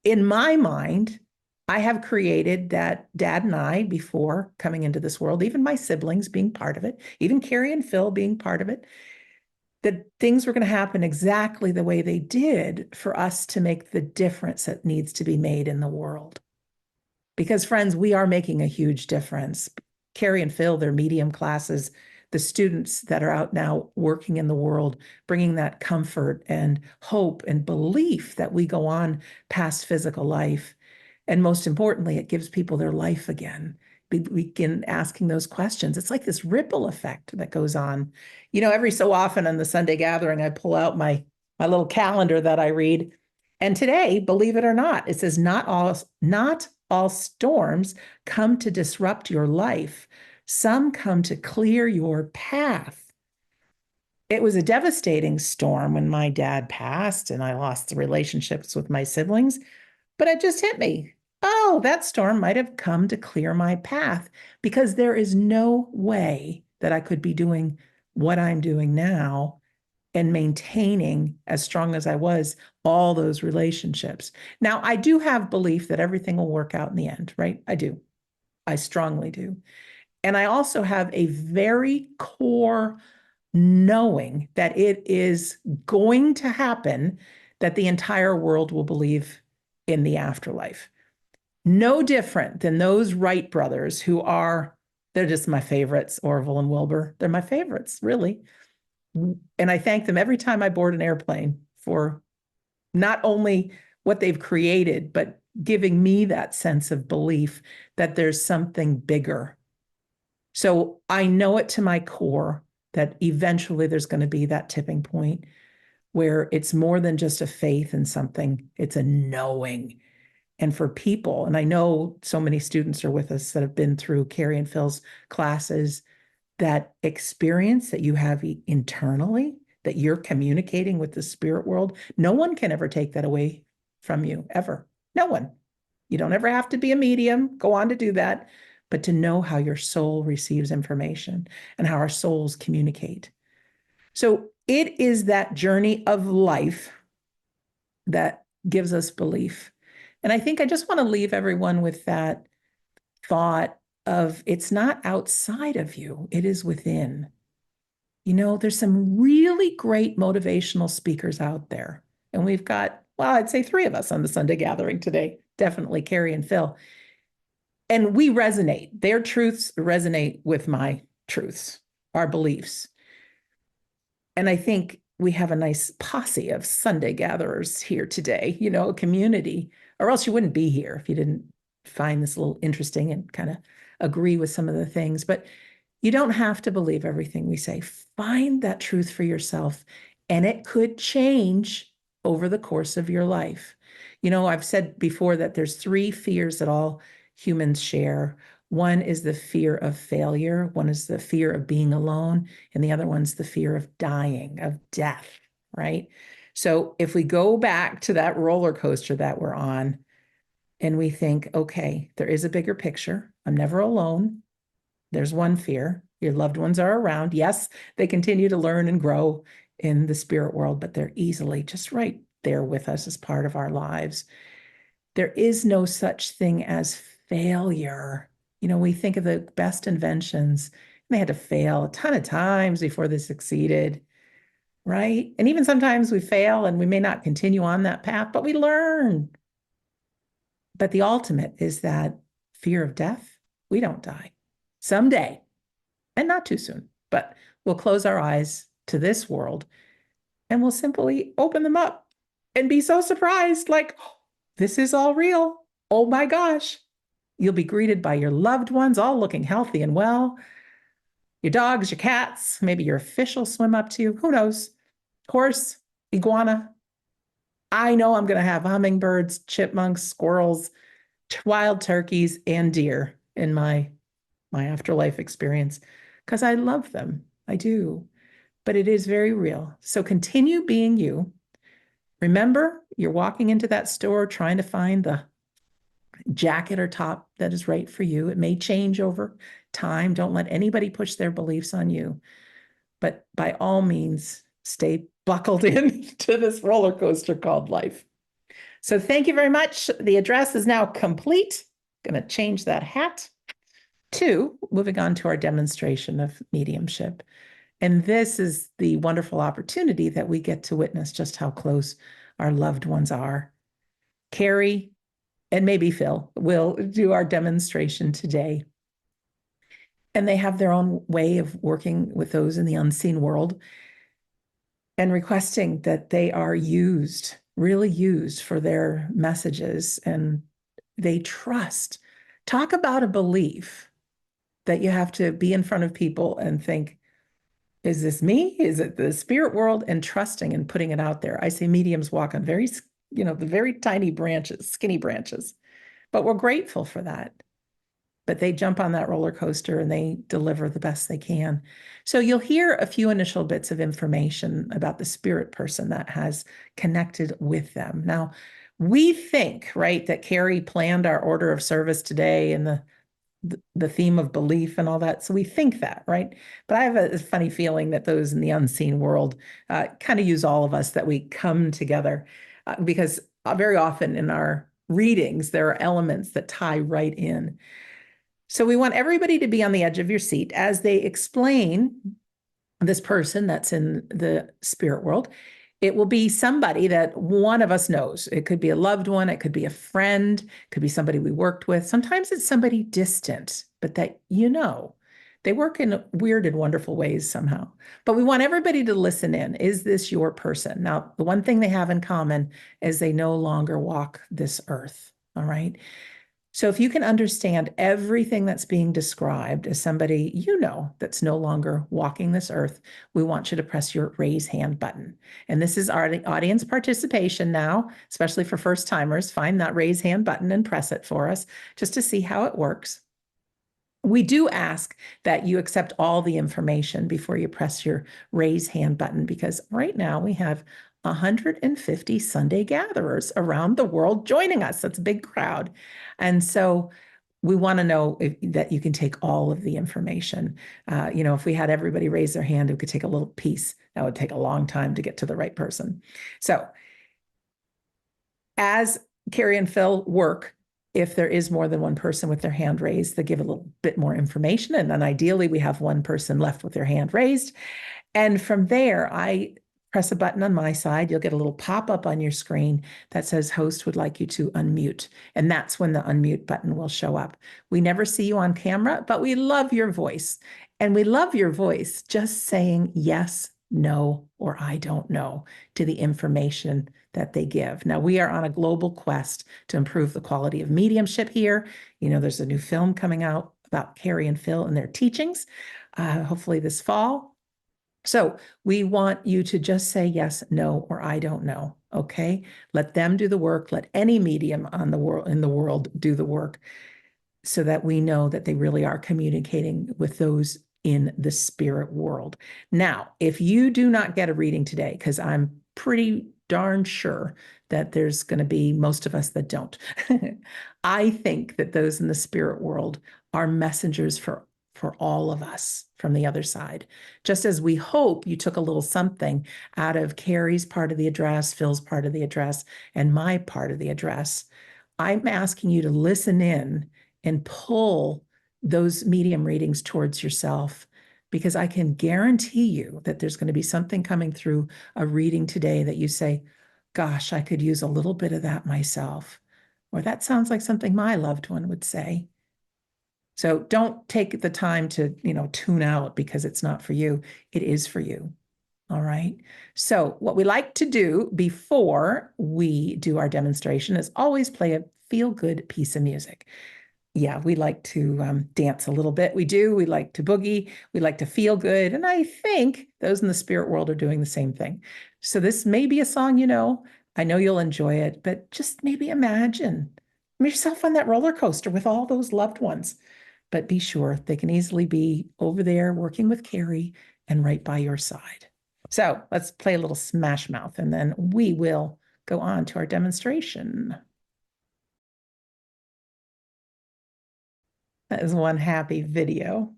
in my mind, I have created that Dad and I, before coming into this world, even my siblings being part of it, even Carrie and Phil being part of it, that things were going to happen exactly the way they did for us to make the difference that needs to be made in the world. Because, friends, we are making a huge difference. Carrie and Phil, their medium classes, the students that are out now working in the world, bringing that comfort and hope and belief that we go on past physical life. And most importantly, it gives people their life again. We begin asking those questions. It's like this ripple effect that goes on. Every so often on the Sunday gathering, I pull out my little calendar that I read. And today, believe it or not, it says, not all storms come to disrupt your life. Some come to clear your path. It was a devastating storm when my dad passed and I lost the relationships with my siblings, but it just hit me. Oh, that storm might have come to clear my path, because there is no way that I could be doing what I'm doing now and maintaining as strong as I was all those relationships. Now, I do have belief that everything will work out in the end, right? I do. I strongly do. And I also have a very core knowing that it is going to happen, that the entire world will believe in the afterlife. No different than those Wright brothers they're just my favorites, Orville and Wilbur. They're my favorites, really. And I thank them every time I board an airplane for not only what they've created, but giving me that sense of belief that there's something bigger. So I know it to my core that eventually there's going to be that tipping point where it's more than just a faith in something, it's a knowing. And for people, and I know so many students are with us that have been through Carrie and Phil's classes, that experience that you have internally, that you're communicating with the spirit world, no one can ever take that away from you, ever. No one. You don't ever have to be a medium, go on to do that, but to know how your soul receives information and how our souls communicate. So it is that journey of life that gives us belief. And I think I just want to leave everyone with that thought of it's not outside of you, it is within. You know, there's some really great motivational speakers out there. And we've got, well, I'd say 3 of us on the Sunday gathering today, definitely Carrie and Phil. And we resonate. Their truths resonate with my truths, our beliefs. And I think we have a nice posse of Sunday gatherers here today, you know, a community, or else you wouldn't be here if you didn't find this a little interesting and kind of agree with some of the things. But you don't have to believe everything we say. Find that truth for yourself, and it could change over the course of your life. You know, I've said before that there's 3 fears that all humans share. One is the fear of failure, one is the fear of being alone, and the other one's the fear of dying, of death, right? So if we go back to that roller coaster that we're on and we think, okay, there is a bigger picture. I'm never alone. There's one fear. Your loved ones are around. Yes, they continue to learn and grow in the spirit world, but they're easily just right there with us as part of our lives. There is no such thing as failure. You know, we think of the best inventions, and they had to fail a ton of times before they succeeded, right? And even sometimes we fail and we may not continue on that path, but we learn. But the ultimate is that fear of death. We don't die. Someday, and not too soon, but we'll close our eyes to this world and we'll simply open them up and be so surprised, like, oh, this is all real. Oh my gosh. You'll be greeted by your loved ones, all looking healthy and well. Your dogs, your cats, maybe your fish will swim up to you. Who knows? Horse, iguana. I know I'm going to have hummingbirds, chipmunks, squirrels, wild turkeys, and deer in my afterlife experience, because I love them. I do. But it is very real. So continue being you. Remember, you're walking into that store trying to find the jacket or top that is right for you. It may change over time. Don't let anybody push their beliefs on you. But by all means, stay buckled in to this roller coaster called life. So thank you very much. The address is now complete. Going to change that hat. 2, moving on to our demonstration of mediumship. And this is the wonderful opportunity that we get to witness just how close our loved ones are. Carrie and maybe Phil will do our demonstration today. And they have their own way of working with those in the unseen world and requesting that they are used, really used for their messages, and they trust. Talk about a belief that you have to be in front of people and think, is this me? Is it the spirit world? And trusting and putting it out there. I say mediums walk on very, the very tiny branches, skinny branches, but we're grateful for that. But they jump on that roller coaster and they deliver the best they can. So you'll hear a few initial bits of information about the spirit person that has connected with them. Now, we think, right, that Carrie planned our order of service today and the theme of belief and all that. So we think that, right? But I have a funny feeling that those in the unseen world kind of use all of us, that we come together because very often in our readings, there are elements that tie right in. So we want everybody to be on the edge of your seat as they explain this person that's in the spirit world. It will be somebody that one of us knows. It could be a loved one. It could be a friend. It could be somebody we worked with. Sometimes it's somebody distant, but that you know. They work in weird and wonderful ways somehow. But we want everybody to listen in. Is this your person? Now, the one thing they have in common is they no longer walk this earth, all right? So if you can understand everything that's being described as somebody you know that's no longer walking this earth, we want you to press your raise hand button. And this is our audience participation now, especially for first timers. Find that raise hand button and press it for us just to see how it works. We do ask that you accept all the information before you press your raise hand button, because right now we have 150 Sunday gatherers around the world joining us. That's a big crowd. And so we want to know that you can take all of the information. If we had everybody raise their hand, it could take a little piece. That would take a long time to get to the right person. So as Carrie and Phil work If there is more than one person with their hand raised, they give a little bit more information. And then ideally, we have one person left with their hand raised. And from there, I press a button on my side. You'll get a little pop-up on your screen that says host would like you to unmute. And that's when the unmute button will show up. We never see you on camera, but we love your voice. And we love your voice just saying yes, no, or I don't know to the information that they give. Now, we are on a global quest to improve the quality of mediumship here. You know, there's a new film coming out about Carrie and Phil and their teachings, hopefully this fall. So we want you to just say yes, no, or I don't know. Okay. Let them do the work. Let any medium in the world do the work so that we know that they really are communicating with those in the spirit world. Now, if you do not get a reading today, because I'm pretty darn sure that there's going to be most of us that don't, I think that those in the spirit world are messengers for all of us from the other side. Just as we hope you took a little something out of Carrie's part of the address, Phil's part of the address, and my part of the address, I'm asking you to listen in and pull those medium readings towards yourself, because I can guarantee you that there's going to be something coming through a reading today that you say, gosh, I could use a little bit of that myself. Or that sounds like something my loved one would say. So don't take the time to, tune out because it's not for you. It is for you. All right. So what we like to do before we do our demonstration is always play a feel-good piece of music. Yeah, we like to dance a little bit. We do. We like to boogie. We like to feel good. And I think those in the spirit world are doing the same thing. So this may be a song, I know you'll enjoy it, but just maybe imagine yourself on that roller coaster with all those loved ones. But be sure they can easily be over there working with Carrie and right by your side. So let's play a little Smash Mouth and then we will go on to our demonstration. That is one happy video.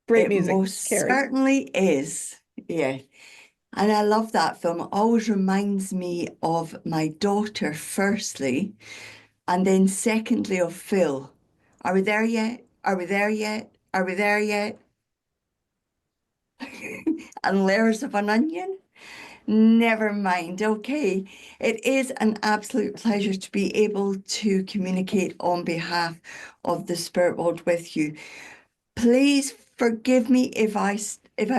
Great music, It most Carrie. certainly is. Yeah. And I love that film. It always reminds me of my daughter, firstly, and then secondly of Phil. Are we there yet? Are we there yet? Are we there yet? And layers of an onion? Never mind. Okay. It is an absolute pleasure to be able to communicate on behalf of the spirit world with you. Please forgive me if I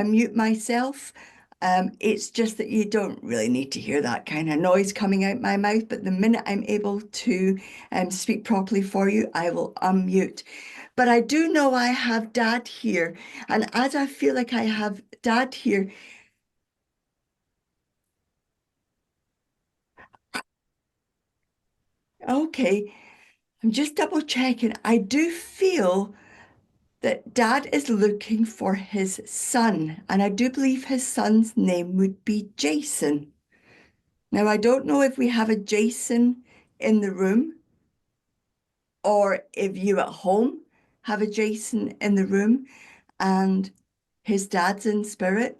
mute myself. It's just that you don't really need to hear that kind of noise coming out my mouth. But the minute I'm able to speak properly for you, I will unmute. But I do know I have Dad here. And as I feel like I have Dad here, okay, I'm just double checking. I do feel that Dad is looking for his son, and I do believe his son's name would be Jason. Now, I don't know if we have a Jason in the room or if you at home have a Jason in the room and his dad's in spirit,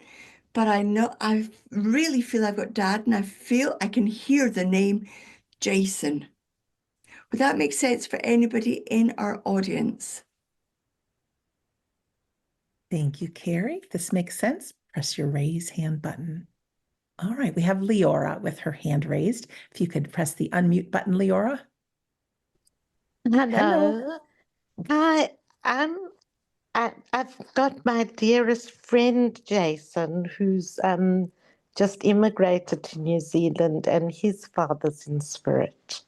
but I really feel I've got Dad, and I feel I can hear the name Jason. Would that make sense for anybody in our audience? Thank you, Carrie. If this makes sense, press your raise hand button. All right, we have Leora with her hand raised. If you could press the unmute button, Leora. Hello. Hi, I've got my dearest friend Jason, who's just immigrated to New Zealand, and his father's in spirit.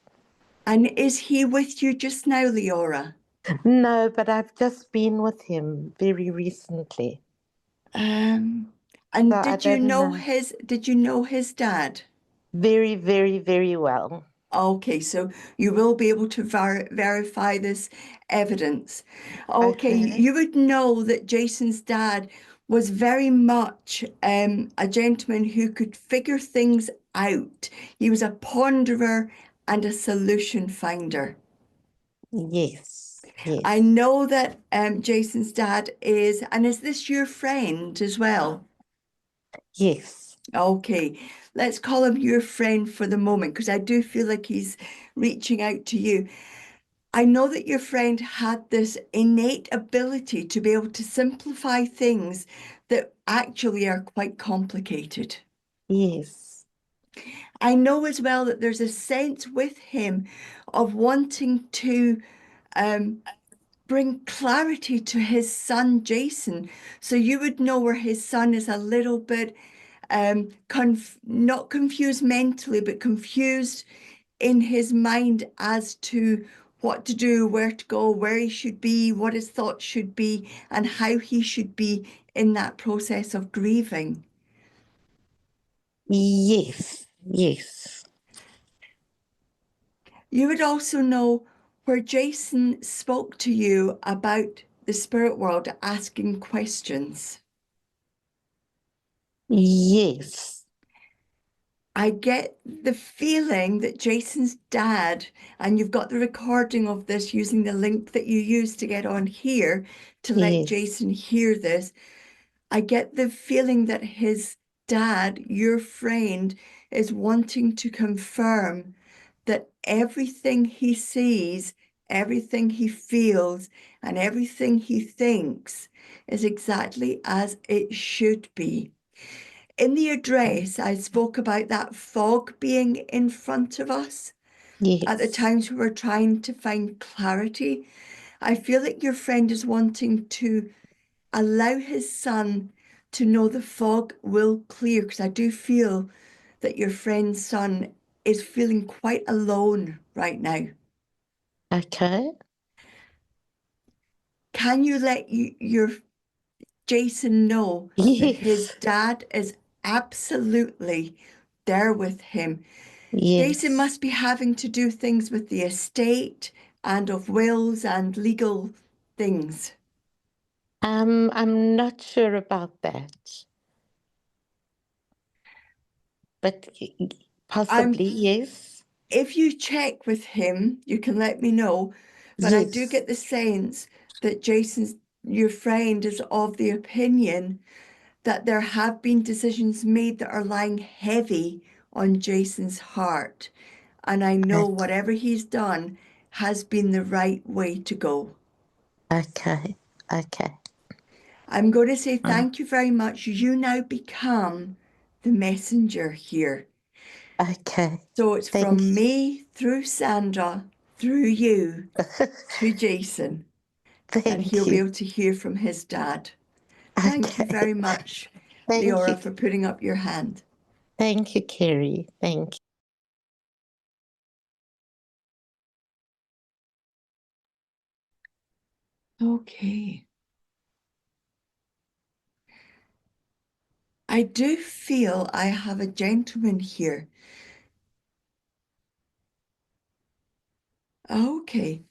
And is he with you just now, Leora? No, but I've just been with him very recently. And So I did you don't know know. did you know his dad? Very, very, very well. Okay, so you will be able to verify this evidence. Okay, Okay. you would know that Jason's dad was very much a gentleman who could figure things out. He was a ponderer and a solution finder. Yes, yes. I know that Jason's dad is, and is this your friend as well? Yes. Okay, let's call him your friend for the moment, because I do feel like he's reaching out to you. I know that your friend had this innate ability to be able to simplify things that actually are quite complicated. Yes. I know as well that there's a sense with him of wanting to bring clarity to his son, Jason. So you would know where his son is a little bit not confused mentally, but confused in his mind as to what to do, where to go, where he should be, what his thoughts should be, and how he should be in that process of grieving. Yes. Yes. You would also know where Jason spoke to you about the spirit world, asking questions. Yes. I get the feeling that Jason's dad, and you've got the recording of this using the link that you used to get on here to let Yes. Jason hear this. I get the feeling that his dad, your friend, is wanting to confirm that everything he sees, everything he feels, and everything he thinks is exactly as it should be. In the address, I spoke about that fog being in front of us at the Yes. times we were trying to find clarity. I feel like your friend is wanting to allow his son to know the fog will clear, because I do feel that your friend's son is feeling quite alone right now. Okay. Can you let your Jason know that his Yes. dad is absolutely there with him? Jason Yes. must be having to do things with the estate and of wills and legal things. I'm not sure about that, but possibly, yes. If you check with him, you can let me know. But I do Yes. get the sense that your friend, is of the opinion that there have been decisions made that are lying heavy on Jason's heart. And I know whatever he's done has been the right way to go. Okay. Okay. I'm going to say thank you very much. You now become the messenger here. Okay. So it's Thank from you. me through Sandra, through you to Jason, and he'll Thank be you. able to hear from his dad. Thank you Okay. very much, Thank you. Leora, for putting up your hand. Thank you, Kerry. Thank you. Okay. I do feel I have a gentleman here. Okay.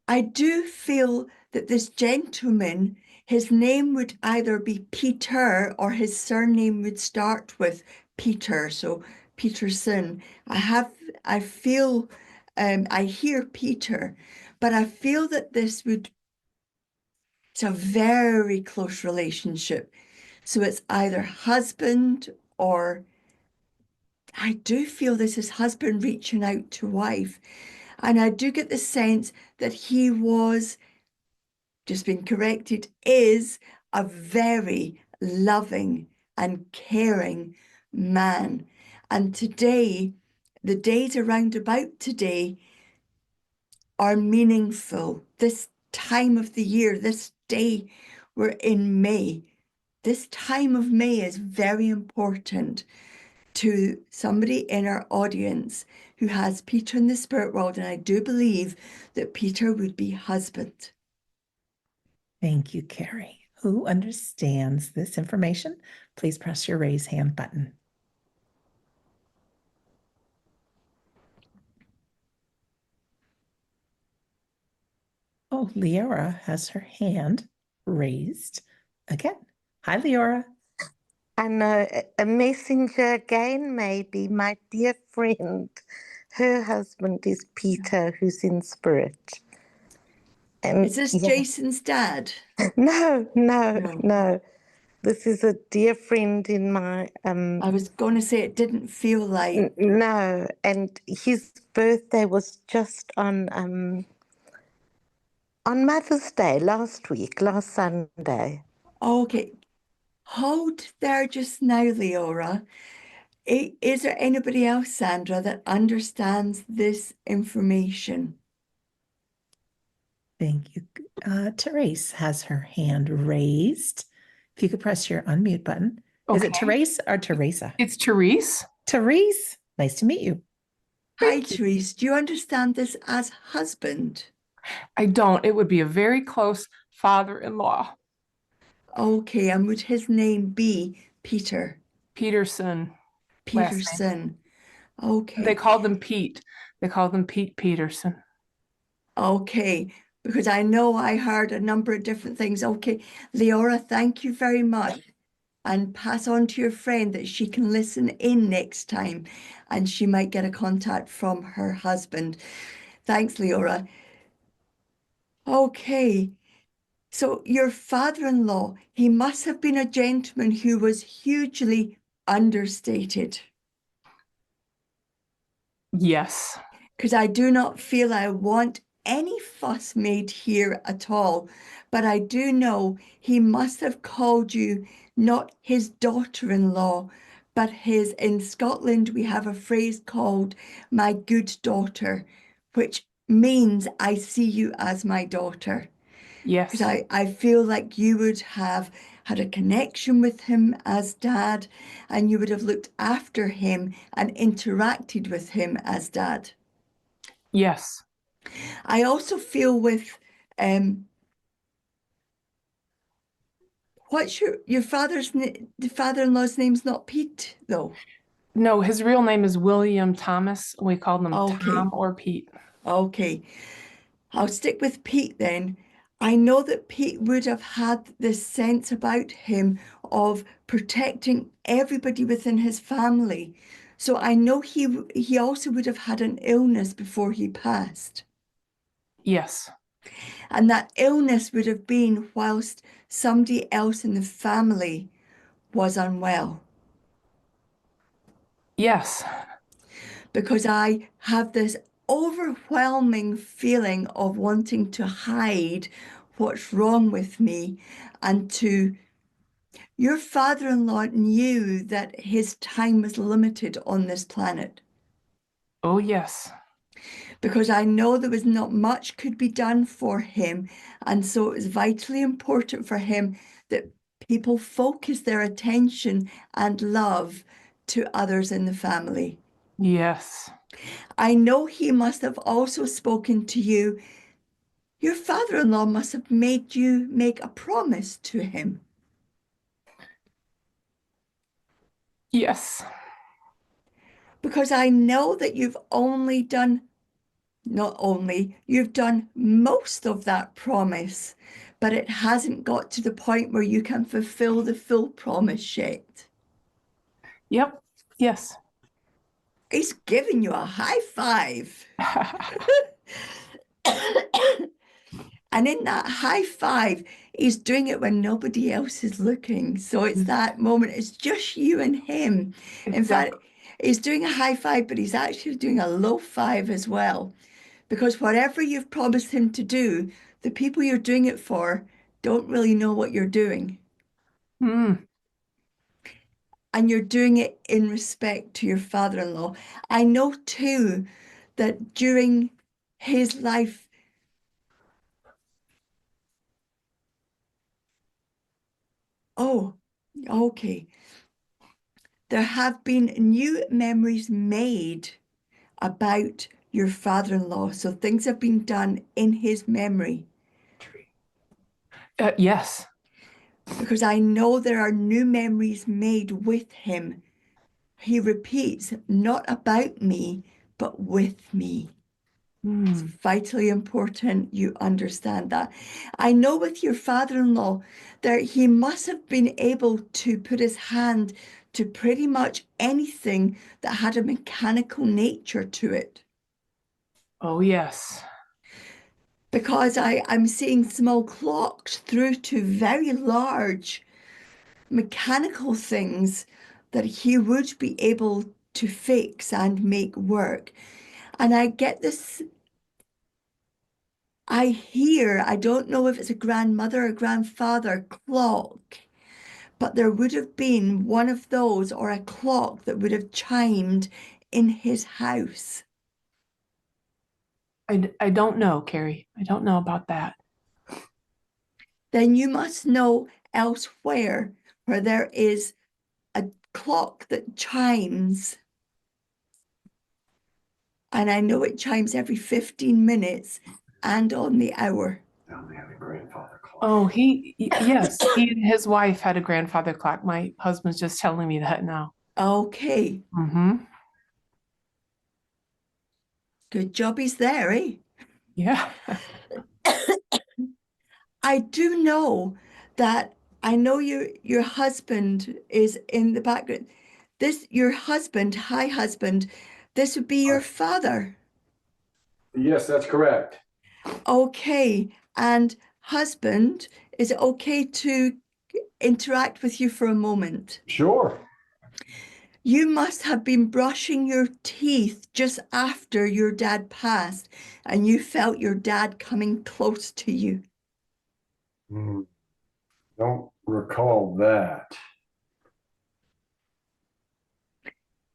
I do feel that this gentleman, his name would either be Peter or his surname would start with Peter. So Peterson. I feel, I hear Peter, but I feel that it's a very close relationship. So it's either husband, or I do feel this is husband reaching out to wife. And I do get the sense that he was, just been corrected, is a very loving and caring man. And today, the days around about today are meaningful. This time of the year, this day, we're in May. This time of May is very important to somebody in our audience who has Peter in the spirit world. And I do believe that Peter would be husband. Thank you, Carrie. Who understands this information? Please press your raise hand button. Oh, Leora has her hand raised again. Hi, Leora. I know a messenger again, maybe. My dear friend, her husband is Peter, who's in spirit. And Is this yeah, Jason's dad? no, no, No. no. This is a dear friend in my I was going to say it didn't feel like. no, and his birthday was just on Mother's Day last week, last Sunday. Okay, hold there just now, Leora. Is there anybody else, Sandra, that understands this information? Thank you. Therese has her hand raised. If you could press your unmute button. Is it Okay. Therese or Teresa? It's Therese. Therese, nice to meet you. Hi, Thank you. Therese. Do you understand this as husband? I don't. It would be a very close father-in-law, Okay, and would his name be Peter Peterson. Last name. Peterson? Okay. They called him Pete. They called him Pete Peterson. Okay, because I know I heard a number of different things. Okay, Leora, thank you very much. And pass on to your friend that she can listen in next time and she might get a contact from her husband. Thanks, Leora. Okay, so your father-in-law, he must have been a gentleman who was hugely understated. Yes. Because I do not feel I want any fuss made here at all, but I do know he must have called you not his daughter-in-law, but his, in Scotland, we have a phrase called my good daughter, which means I see you as my daughter. Yes. Because I feel like you would have had a connection with him as dad, and you would have looked after him and interacted with him as dad. Yes. I also feel with what's your father's the father-in-law's name's not Pete though. No, his real name is William Thomas. We called him Okay. Tom or Pete. Okay, I'll stick with Pete then. I know that Pete would have had this sense about him of protecting everybody within his family. So I know he also would have had an illness before he passed. Yes. And that illness would have been whilst somebody else in the family was unwell. Yes. Because I have this overwhelming feeling of wanting to hide what's wrong with me and to. Your father-in-law knew that his time was limited on this planet. Oh, yes. Because I know there was not much could be done for him. And so it was vitally important for him that people focus their attention and love to others in the family. Yes. I know he must have also spoken to you. Your father-in-law must have made you make a promise to him. Yes. Because I know that you've done most of that promise, but it hasn't got to the point where you can fulfill the full promise yet. Yep. Yes. He's giving you a high five. And in that high five, he's doing it when nobody else is looking. So it's that moment, it's just you and him. In fact, he's doing a high five, but he's actually doing a low five as well. Because whatever you've promised him to do, the people you're doing it for don't really know what you're doing. Mm. And you're doing it in respect to your father-in-law. I know too that during his life, oh, okay. There have been new memories made about your father-in-law. So things have been done in his memory. Yes. Because I know there are new memories made with him. He repeats, not about me, but with me. It's vitally important you understand that. I know with your father-in-law that he must have been able to put his hand to pretty much anything that had a mechanical nature to it. Oh, yes. Because I'm seeing small clocks through to very large mechanical things that he would be able to fix and make work. And I get this, I hear, I don't know if it's a grandmother or grandfather clock, but there would have been one of those or a clock that would have chimed in his house. I don't know, Carrie. I don't know about that. Then you must know elsewhere where there is a clock that chimes. And I know it chimes every 15 minutes and on the hour. Oh, yes, he and his wife had a grandfather clock. My husband's just telling me that now. Okay, Mm-hmm. good job he's there, eh? Yeah. I do know that I know your husband is in the background. Your husband, hi husband, this would be your father. Yes, that's correct. Okay, and husband, is it okay to interact with you for a moment? Sure. You must have been brushing your teeth just after your dad passed, and you felt your dad coming close to you. Don't recall that.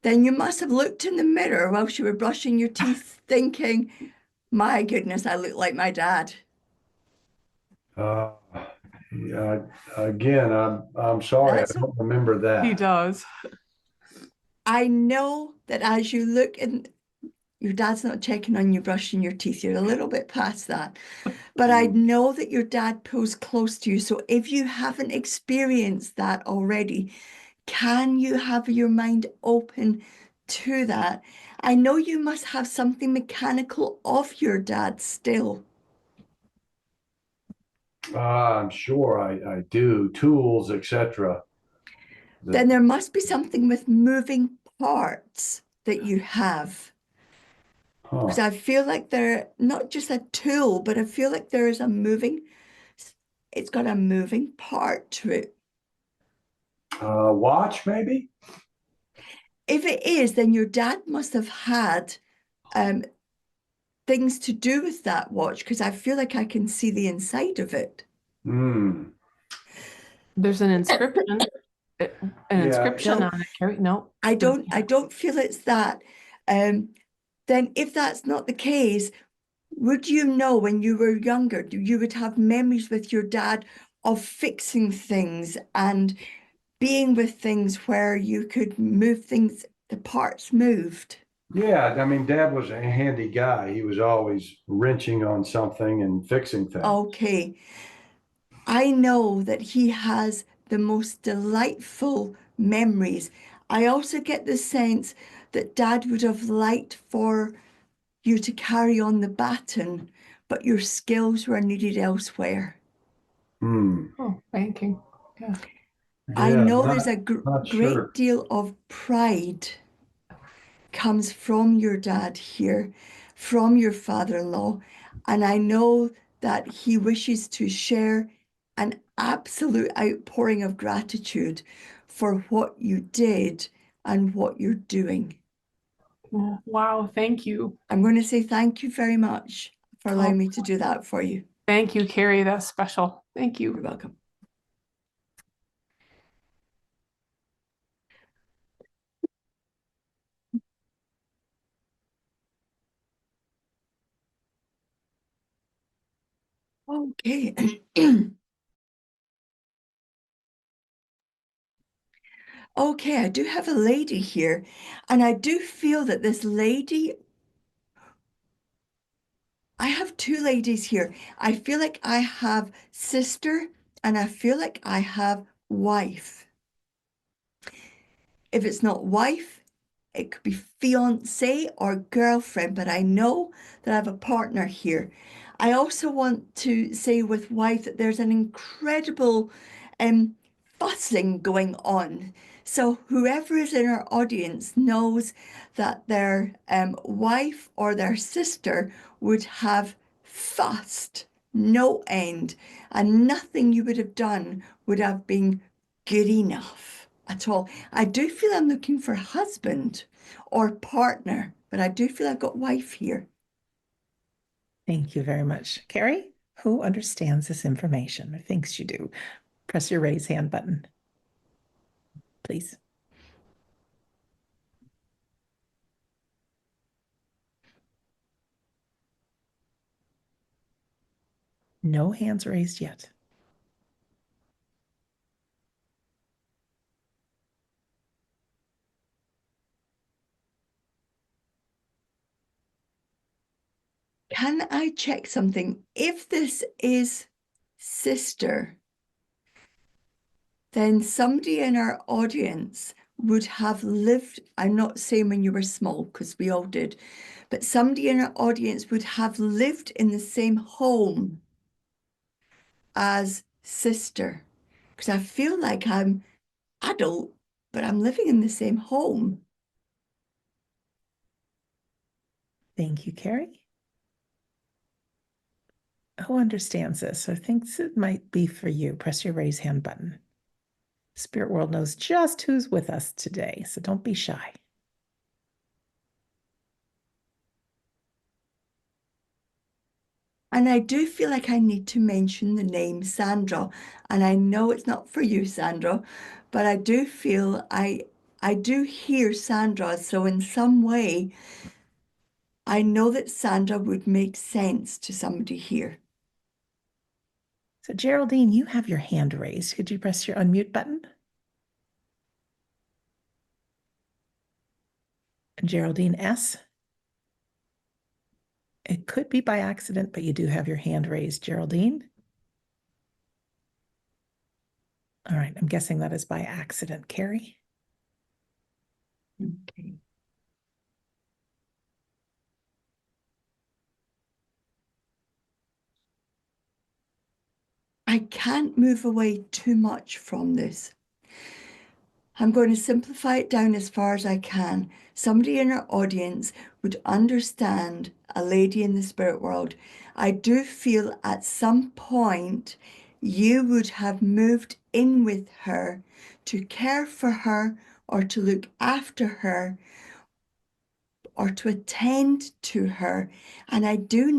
Then you must have looked in the mirror whilst you were brushing your teeth, thinking, my goodness, I look like my dad. Yeah, again, I'm sorry, That's I don't remember that. He does. I know that as you look in, your dad's not checking on you brushing your teeth. You're a little bit past that. But I know that your dad pulls close to you. So if you haven't experienced that already, can you have your mind open to that? I know you must have something mechanical of your dad still. I'm sure I do, tools, etc. Then there must be something with moving parts that you have. Because I feel like they're not just a tool, but I feel like there is it's got a moving part to it. Watch, maybe? If it is, then your dad must have had things to do with that watch, because I feel like I can see the inside of it. There's an inscription. An inscription No. on it, Carrie. No. I don't feel it's that. Then if that's not the case, would you know when you were younger, you would have memories with your dad of fixing things and being with things where you could move things, the parts moved? Yeah, I mean, Dad was a handy guy. He was always wrenching on something and fixing things. Okay. I know that he has the most delightful memories. I also get the sense that Dad would have liked for you to carry on the baton, but your skills were needed elsewhere. Oh, banking. Yeah. I know there's not a sure. great deal of pride comes from your dad here, from your father-in-law, and I know that he wishes to share an absolute outpouring of gratitude for what you did and what you're doing. Oh, wow. Thank you. I'm going to say thank you very much for allowing me to do that for you. Thank you, Carrie. That's special. Thank you. You're welcome. Okay. Okay, I do have a lady here, and I do feel that this lady, I have two ladies here. I feel like I have sister and I feel like I have wife. If it's not wife, it could be fiance or girlfriend, but I know that I have a partner here. I also want to say with wife that there's an incredible fussing going on. So whoever is in our audience knows that their wife or their sister would have fussed no end, and nothing you would have done would have been good enough at all. I do feel I'm looking for husband or partner, but I do feel I've got wife here. Thank you very much. Carrie, who understands this information or thinks you do? Press your raise hand button, please. No hands raised yet. Can I check something? If this is sister, then somebody in our audience would have lived, I'm not saying when you were small, because we all did, but somebody in our audience would have lived in the same home as sister. Because I feel like I'm adult, but I'm living in the same home. Thank you, Carrie. Who understands this or thinks it might be for you? Press your raise hand button. Spirit world knows just who's with us today, so don't be shy. And I do feel like I need to mention the name Sandra. And I know it's not for you, Sandra, but I do feel I do hear Sandra. So in some way, I know that Sandra would make sense to somebody here. So Geraldine, you have your hand raised. Could you press your unmute button? Geraldine S. It could be by accident, but you do have your hand raised, Geraldine. All right, I'm guessing that is by accident, Carrie. Okay. I can't move away too much from this. I'm going to simplify it down as far as I can. Somebody in our audience would understand a lady in the spirit world. I do feel at some point you would have moved in with her to care for her or to look after her or to attend to her. And I do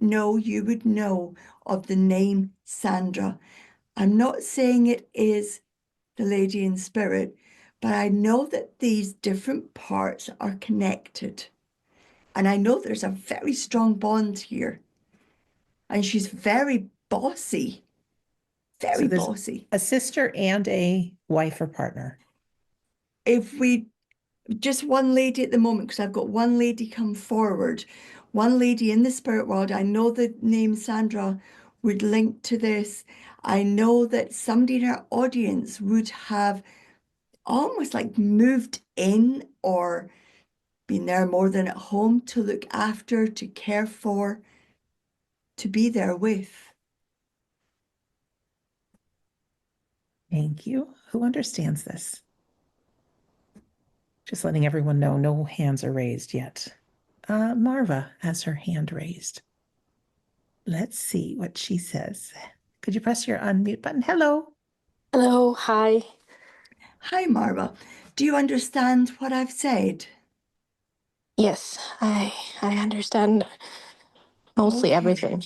know you would know of the name Sandra. I'm not saying it is the lady in spirit, but I know that these different parts are connected. And I know there's a very strong bond here. And she's very bossy, very there's bossy. A sister and a wife or partner. If we, just one lady at the moment, because I've got one lady come forward, one lady in the spirit world, I know the name Sandra would link to this. I know that somebody in our audience would have almost like moved in or been there more than at home to look after, to care for, to be there with. Thank you. Who understands this? Just letting everyone know, no hands are raised yet. Marva has her hand raised. Let's see what she says. Could you press your unmute button? Hello. Hello, hi. Hi, Marva. Do you understand what I've said? Yes, I understand mostly Okay. everything.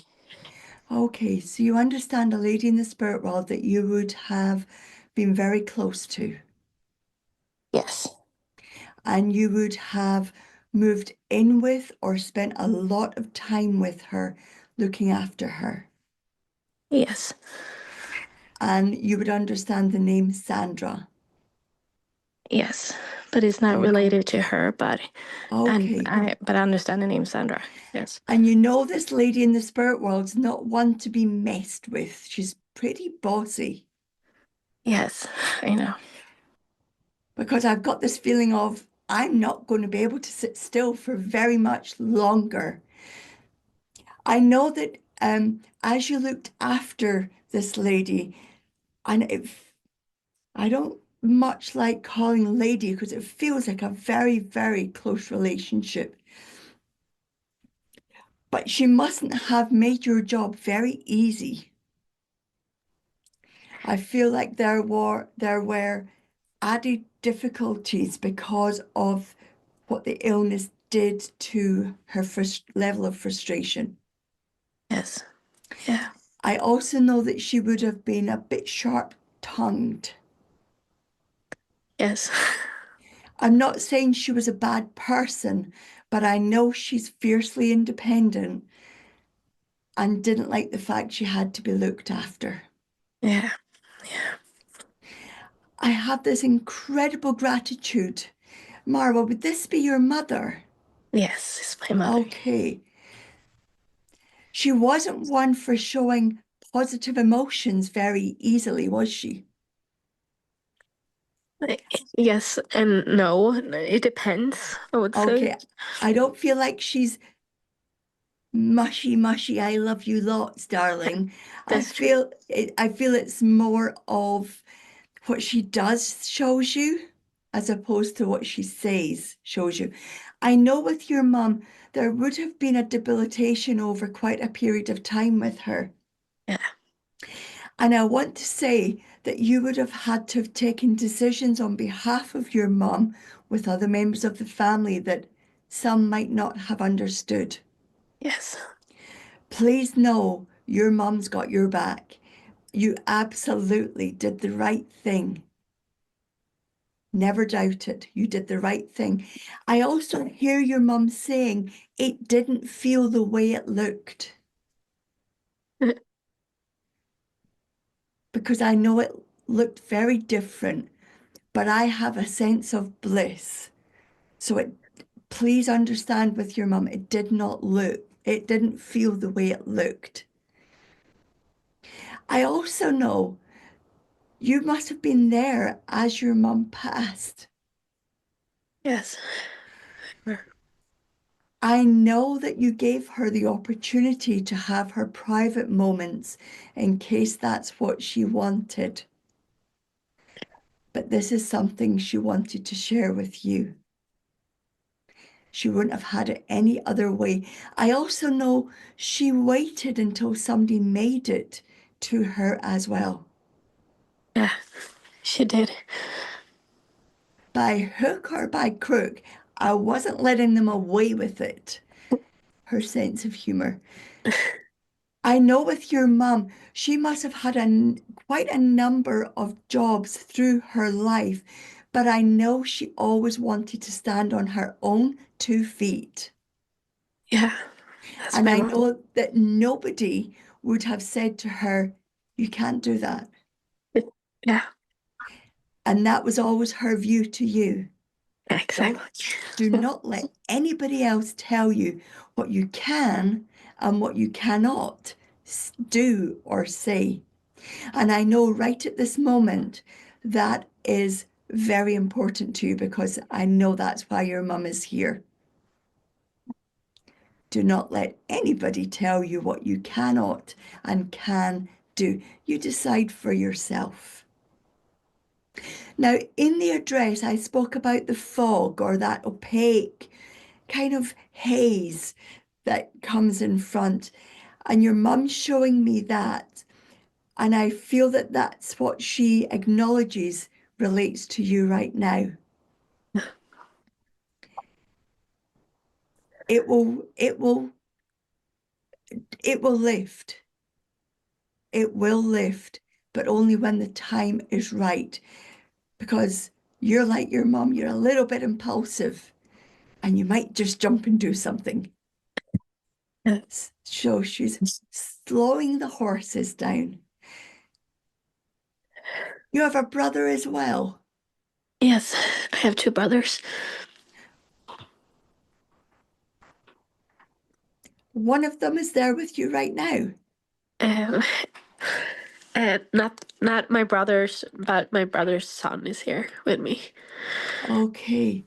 Okay, so you understand a lady in the spirit world that you would have been very close to, Yes, and you would have moved in with or spent a lot of time with her, looking after her. yes, And you would understand the name Sandra. yes. But it's not Okay. related to her, but Okay. but I understand the name Sandra. Yes. And you know this lady in the spirit world's not one to be messed with. She's pretty bossy. Yes, I know. Because I've got this feeling of I'm not going to be able to sit still for very much longer. I know that as you looked after this lady, and I don't much like calling lady because it feels like a very, very close relationship. But she mustn't have made your job very easy. I feel like there were added difficulties because of what the illness did to her level of frustration. Yes. Yeah. I also know that she would have been a bit sharp-tongued. Yes. I'm not saying she was a bad person, but I know she's fiercely independent and didn't like the fact she had to be looked after. Yeah. Yeah. I have this incredible gratitude. Marwa, would this be your mother? Yes, it's my mother. Okay. She wasn't one for showing positive emotions very easily, was she? Yes and no. It depends, I would Okay. say. I don't feel like she's mushy, I love you lots, darling. That's true. I feel it's more of what she does shows you as opposed to what she says shows you. I know with your mum, there would have been a debilitation over quite a period of time with her. Yeah. And I want to say that you would have had to have taken decisions on behalf of your mum with other members of the family that some might not have understood. Yes. Please know your mum's got your back. You absolutely did the right thing. Never doubt it. You did the right thing. I also hear your mum saying it didn't feel the way it looked. Because I know it looked very different, but I have a sense of bliss. So please understand with your mum, it didn't feel the way it looked. I also know you must have been there as your mum passed. Yes. I know that you gave her the opportunity to have her private moments in case that's what she wanted. But this is something she wanted to share with you. She wouldn't have had it any other way. I also know she waited until somebody made it to her as well. Yeah, she did. By hook or by crook, I wasn't letting them away with it. Her sense of humor. I know with your mum, she must have had quite a number of jobs through her life, but I know she always wanted to stand on her own 2 feet. Yeah, that's And my I mom. know that nobody would have said to her, you can't do that. Yeah, And that was always her view to you. exactly. Do not let anybody else tell you what you can and what you cannot do or say. And I know right at this moment that is very important to you because I know that's why your mum is here. Do not let anybody tell you what you cannot and can do. You decide for yourself. Now, in the address, I spoke about the fog or that opaque kind of haze that comes in front. And your mum's showing me that. And I feel that that's what she acknowledges relates to you right now. It will lift. It will lift, but only when the time is right. Because you're like your mum, you're a little bit impulsive and you might just jump and do something. So she's slowing the horses down. You have a brother as well. Yes, I have 2 brothers. One of them is there with you right now. Um, not my brothers, but my brother's son is here with me. Okay.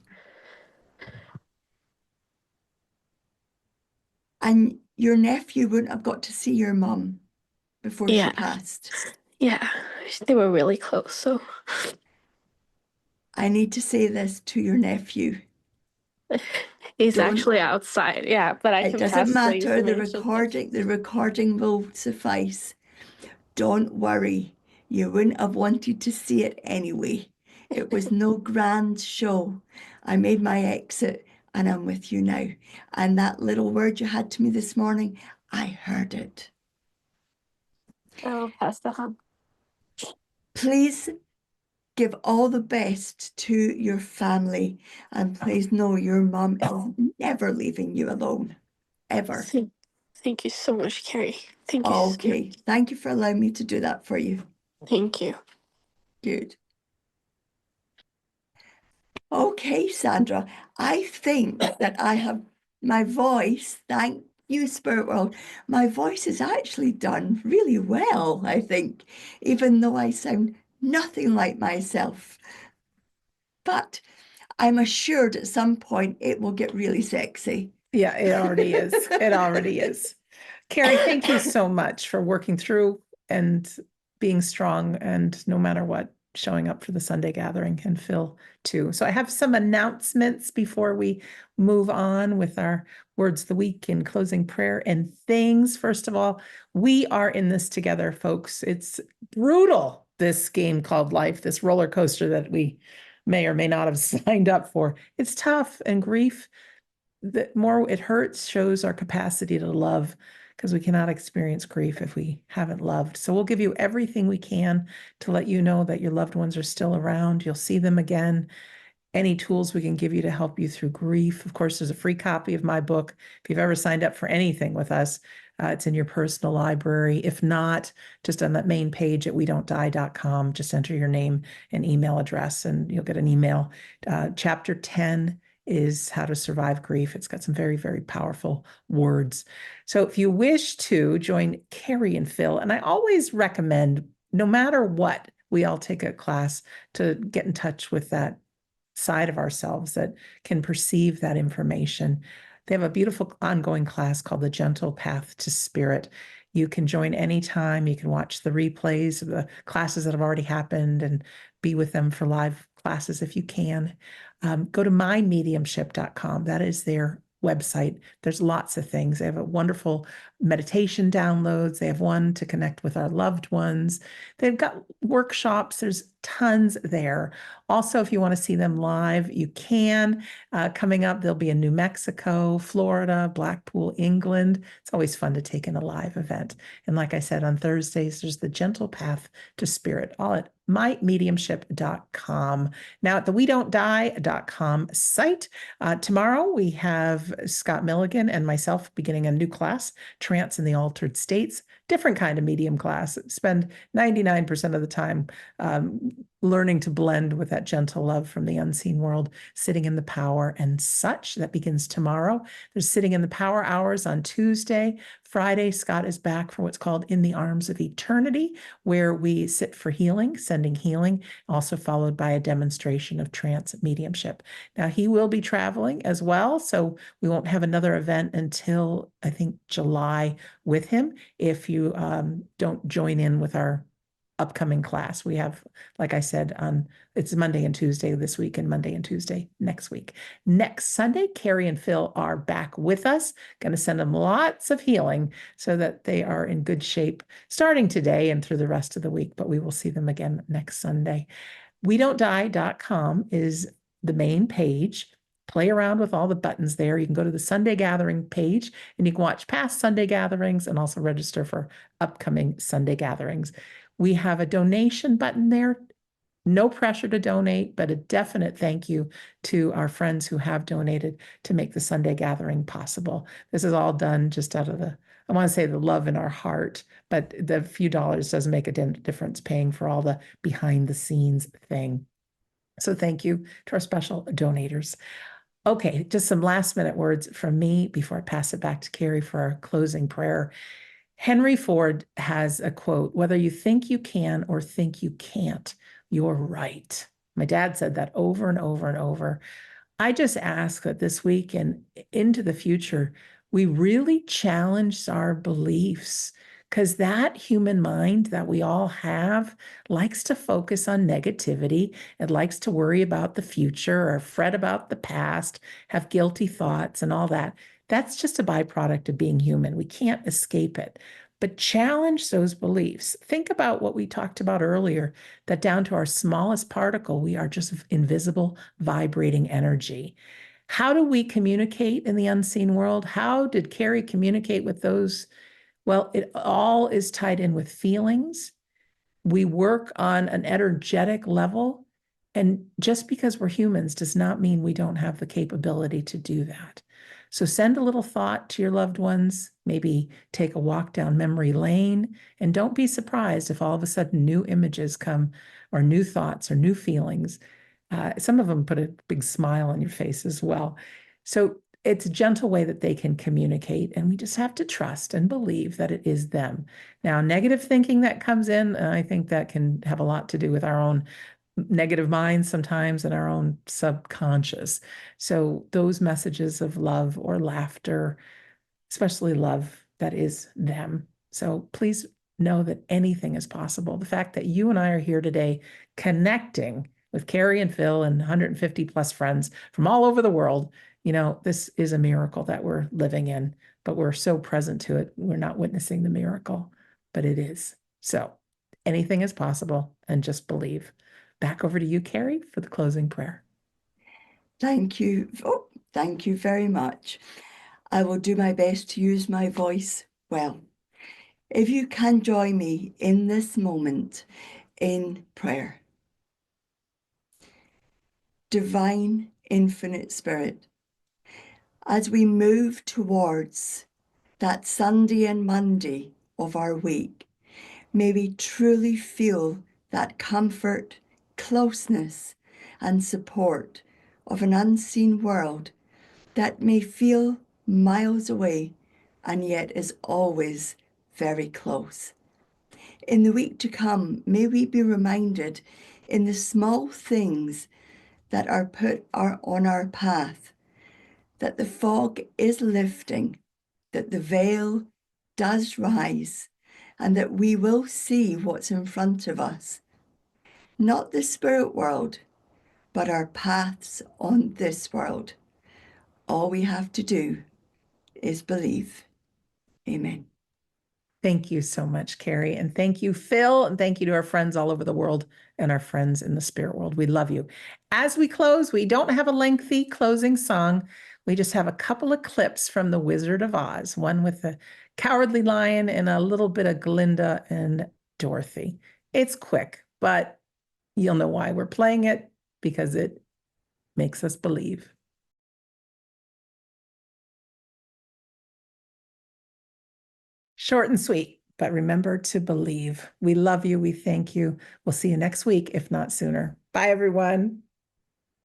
And your nephew wouldn't have got to see your mum before she Yeah. passed. Yeah, they were really close, so I need to say this to your nephew. he's Don't- actually outside. Yeah, but I It can doesn't pass matter. information. The recording will suffice. Don't worry. You wouldn't have wanted to see it anyway. It was no grand show. I made my exit and I'm with you now. And that little word you had to me this morning, I heard it. I'll pass the hug. Please give all the best to your family. And please know your mum is never leaving you alone, ever. Thank you so much, Carrie. Thank you. Okay, thank you for allowing me to do that for you. Thank you. Good. Okay, Sandra, I think that I have my voice, thank you, Spirit World. My voice is actually done really well, I think, even though I sound nothing like myself. But I'm assured at some point it will get really sexy. Yeah, it already is. It already is. Carrie, thank you so much for working through and being strong and no matter what, showing up for the Sunday gathering, and Phil too. So I have some announcements before we move on with our words of the week and closing prayer and things. First of all, we are in this together, folks. It's brutal, this game called life, this roller coaster that we may or may not have signed up for. It's tough, and grief, the more it hurts, shows our capacity to love, because we cannot experience grief if we haven't loved. So we'll give you everything we can to let you know that your loved ones are still around. You'll see them again. Any tools we can give you to help you through grief. Of course, there's a free copy of my book. If you've ever signed up for anything with us, it's in your personal library. If not, just on that main page at wedon'tdie.com, just enter your name and email address and you'll get an email. Chapter 10 is How to Survive Grief. It's got some very, very powerful words. So if you wish to join Carrie and Phil, and I always recommend, no matter what, we all take a class to get in touch with that side of ourselves that can perceive that information. They have a beautiful ongoing class called The Gentle Path to Spirit. You can join anytime. You can watch the replays of the classes that have already happened and be with them for live classes if you can. Go to mymediumship.com. That is their website. There's lots of things. They have a wonderful meditation downloads. They have one to connect with our loved ones. They've got workshops. There's tons there. Also, if you want to see them live, you can. Coming up, they'll be in New Mexico, Florida, Blackpool, England. It's always fun to take in a live event. And like I said, on Thursdays, there's the Gentle Path to Spirit, all at mymediumship.com. Now at the wedon'tdie.com site, tomorrow we have Scott Milligan and myself beginning a new class, Trance in the Altered States, different kind of medium class. Spend 99% of the time learning to blend with that gentle love from the unseen world, sitting in the power and such. That begins tomorrow. There's sitting in the power hours on Tuesday. Friday, Scott is back for what's called In the Arms of Eternity, where we sit for healing, sending healing, also followed by a demonstration of trance mediumship. Now, he will be traveling as well, so we won't have another event until, I think, July with him. If you don't join in with our upcoming class, we have, like I said, it's Monday and Tuesday this week and Monday and Tuesday next week. Next Sunday, Carrie and Phil are back with us. Going to send them lots of healing so that they are in good shape starting today and through the rest of the week, but we will see them again next Sunday. wedon'tdie.com is the main page. Play around with all the buttons there. You can go to the Sunday Gathering page and you can watch past Sunday gatherings and also register for upcoming Sunday gatherings. We have a donation button there. No pressure to donate, but a definite thank you to our friends who have donated to make the Sunday gathering possible. This is all done just out of the, I want to say, the love in our heart, but the few dollars doesn't make a difference paying for all the behind the scenes thing. So thank you to our special donators. Okay, just some last minute words from me before I pass it back to Carrie for our closing prayer. Henry Ford has a quote, "Whether you think you can or think you can't, you're right." My dad said that over and over and over. I just ask that this week and into the future, we really challenge our beliefs, because that human mind that we all have likes to focus on negativity. It likes to worry about the future or fret about the past, have guilty thoughts and all that. That's just a byproduct of being human. We can't escape it. but challenge those beliefs. Think about what we talked about earlier, that down to our smallest particle, we are just invisible, vibrating energy. How do we communicate in the unseen world? How did Carrie communicate with those? Well, it all is tied in with feelings. We work on an energetic level. And just because we're humans does not mean we don't have the capability to do that. So send a little thought to your loved ones, maybe take a walk down memory lane, and don't be surprised if all of a sudden new images come, or new thoughts or new feelings. Some of them put a big smile on your face as well. So it's a gentle way that they can communicate, and we just have to trust and believe that it is them. Now, negative thinking that comes in, I think that can have a lot to do with our own negative minds sometimes and our own subconscious. So those messages of love or laughter, especially love, that is them. So please know that anything is possible. The fact that you and I are here today connecting with Carrie and Phil and 150 plus friends from all over the world, this is a miracle that we're living in, but we're so present to it. We're not witnessing the miracle, but it is. So anything is possible, and just believe. Back over to you, Carrie, for the closing prayer. Thank you. Oh, thank you very much. I will do my best to use my voice well. If you can join me in this moment in prayer. Divine Infinite Spirit, as we move towards that Sunday and Monday of our week, may we truly feel that comfort, closeness, and support of an unseen world that may feel miles away and yet is always very close. In the week to come, may we be reminded in the small things that are on our path, that the fog is lifting, that the veil does rise, and that we will see what's in front of us. Not the spirit world, but our paths on this world. All we have to do is believe. Amen. Thank you so much, Carrie. And thank you, Phil. And thank you to our friends all over the world and our friends in the spirit world. We love you. As we close, we don't have a lengthy closing song. We just have a couple of clips from The Wizard of Oz, one with the Cowardly Lion and a little bit of Glinda and Dorothy. It's quick, but you'll know why we're playing it, because it makes us believe. Short and sweet, but remember to believe. We love you. We thank you. We'll see you next week, if not sooner. Bye, everyone.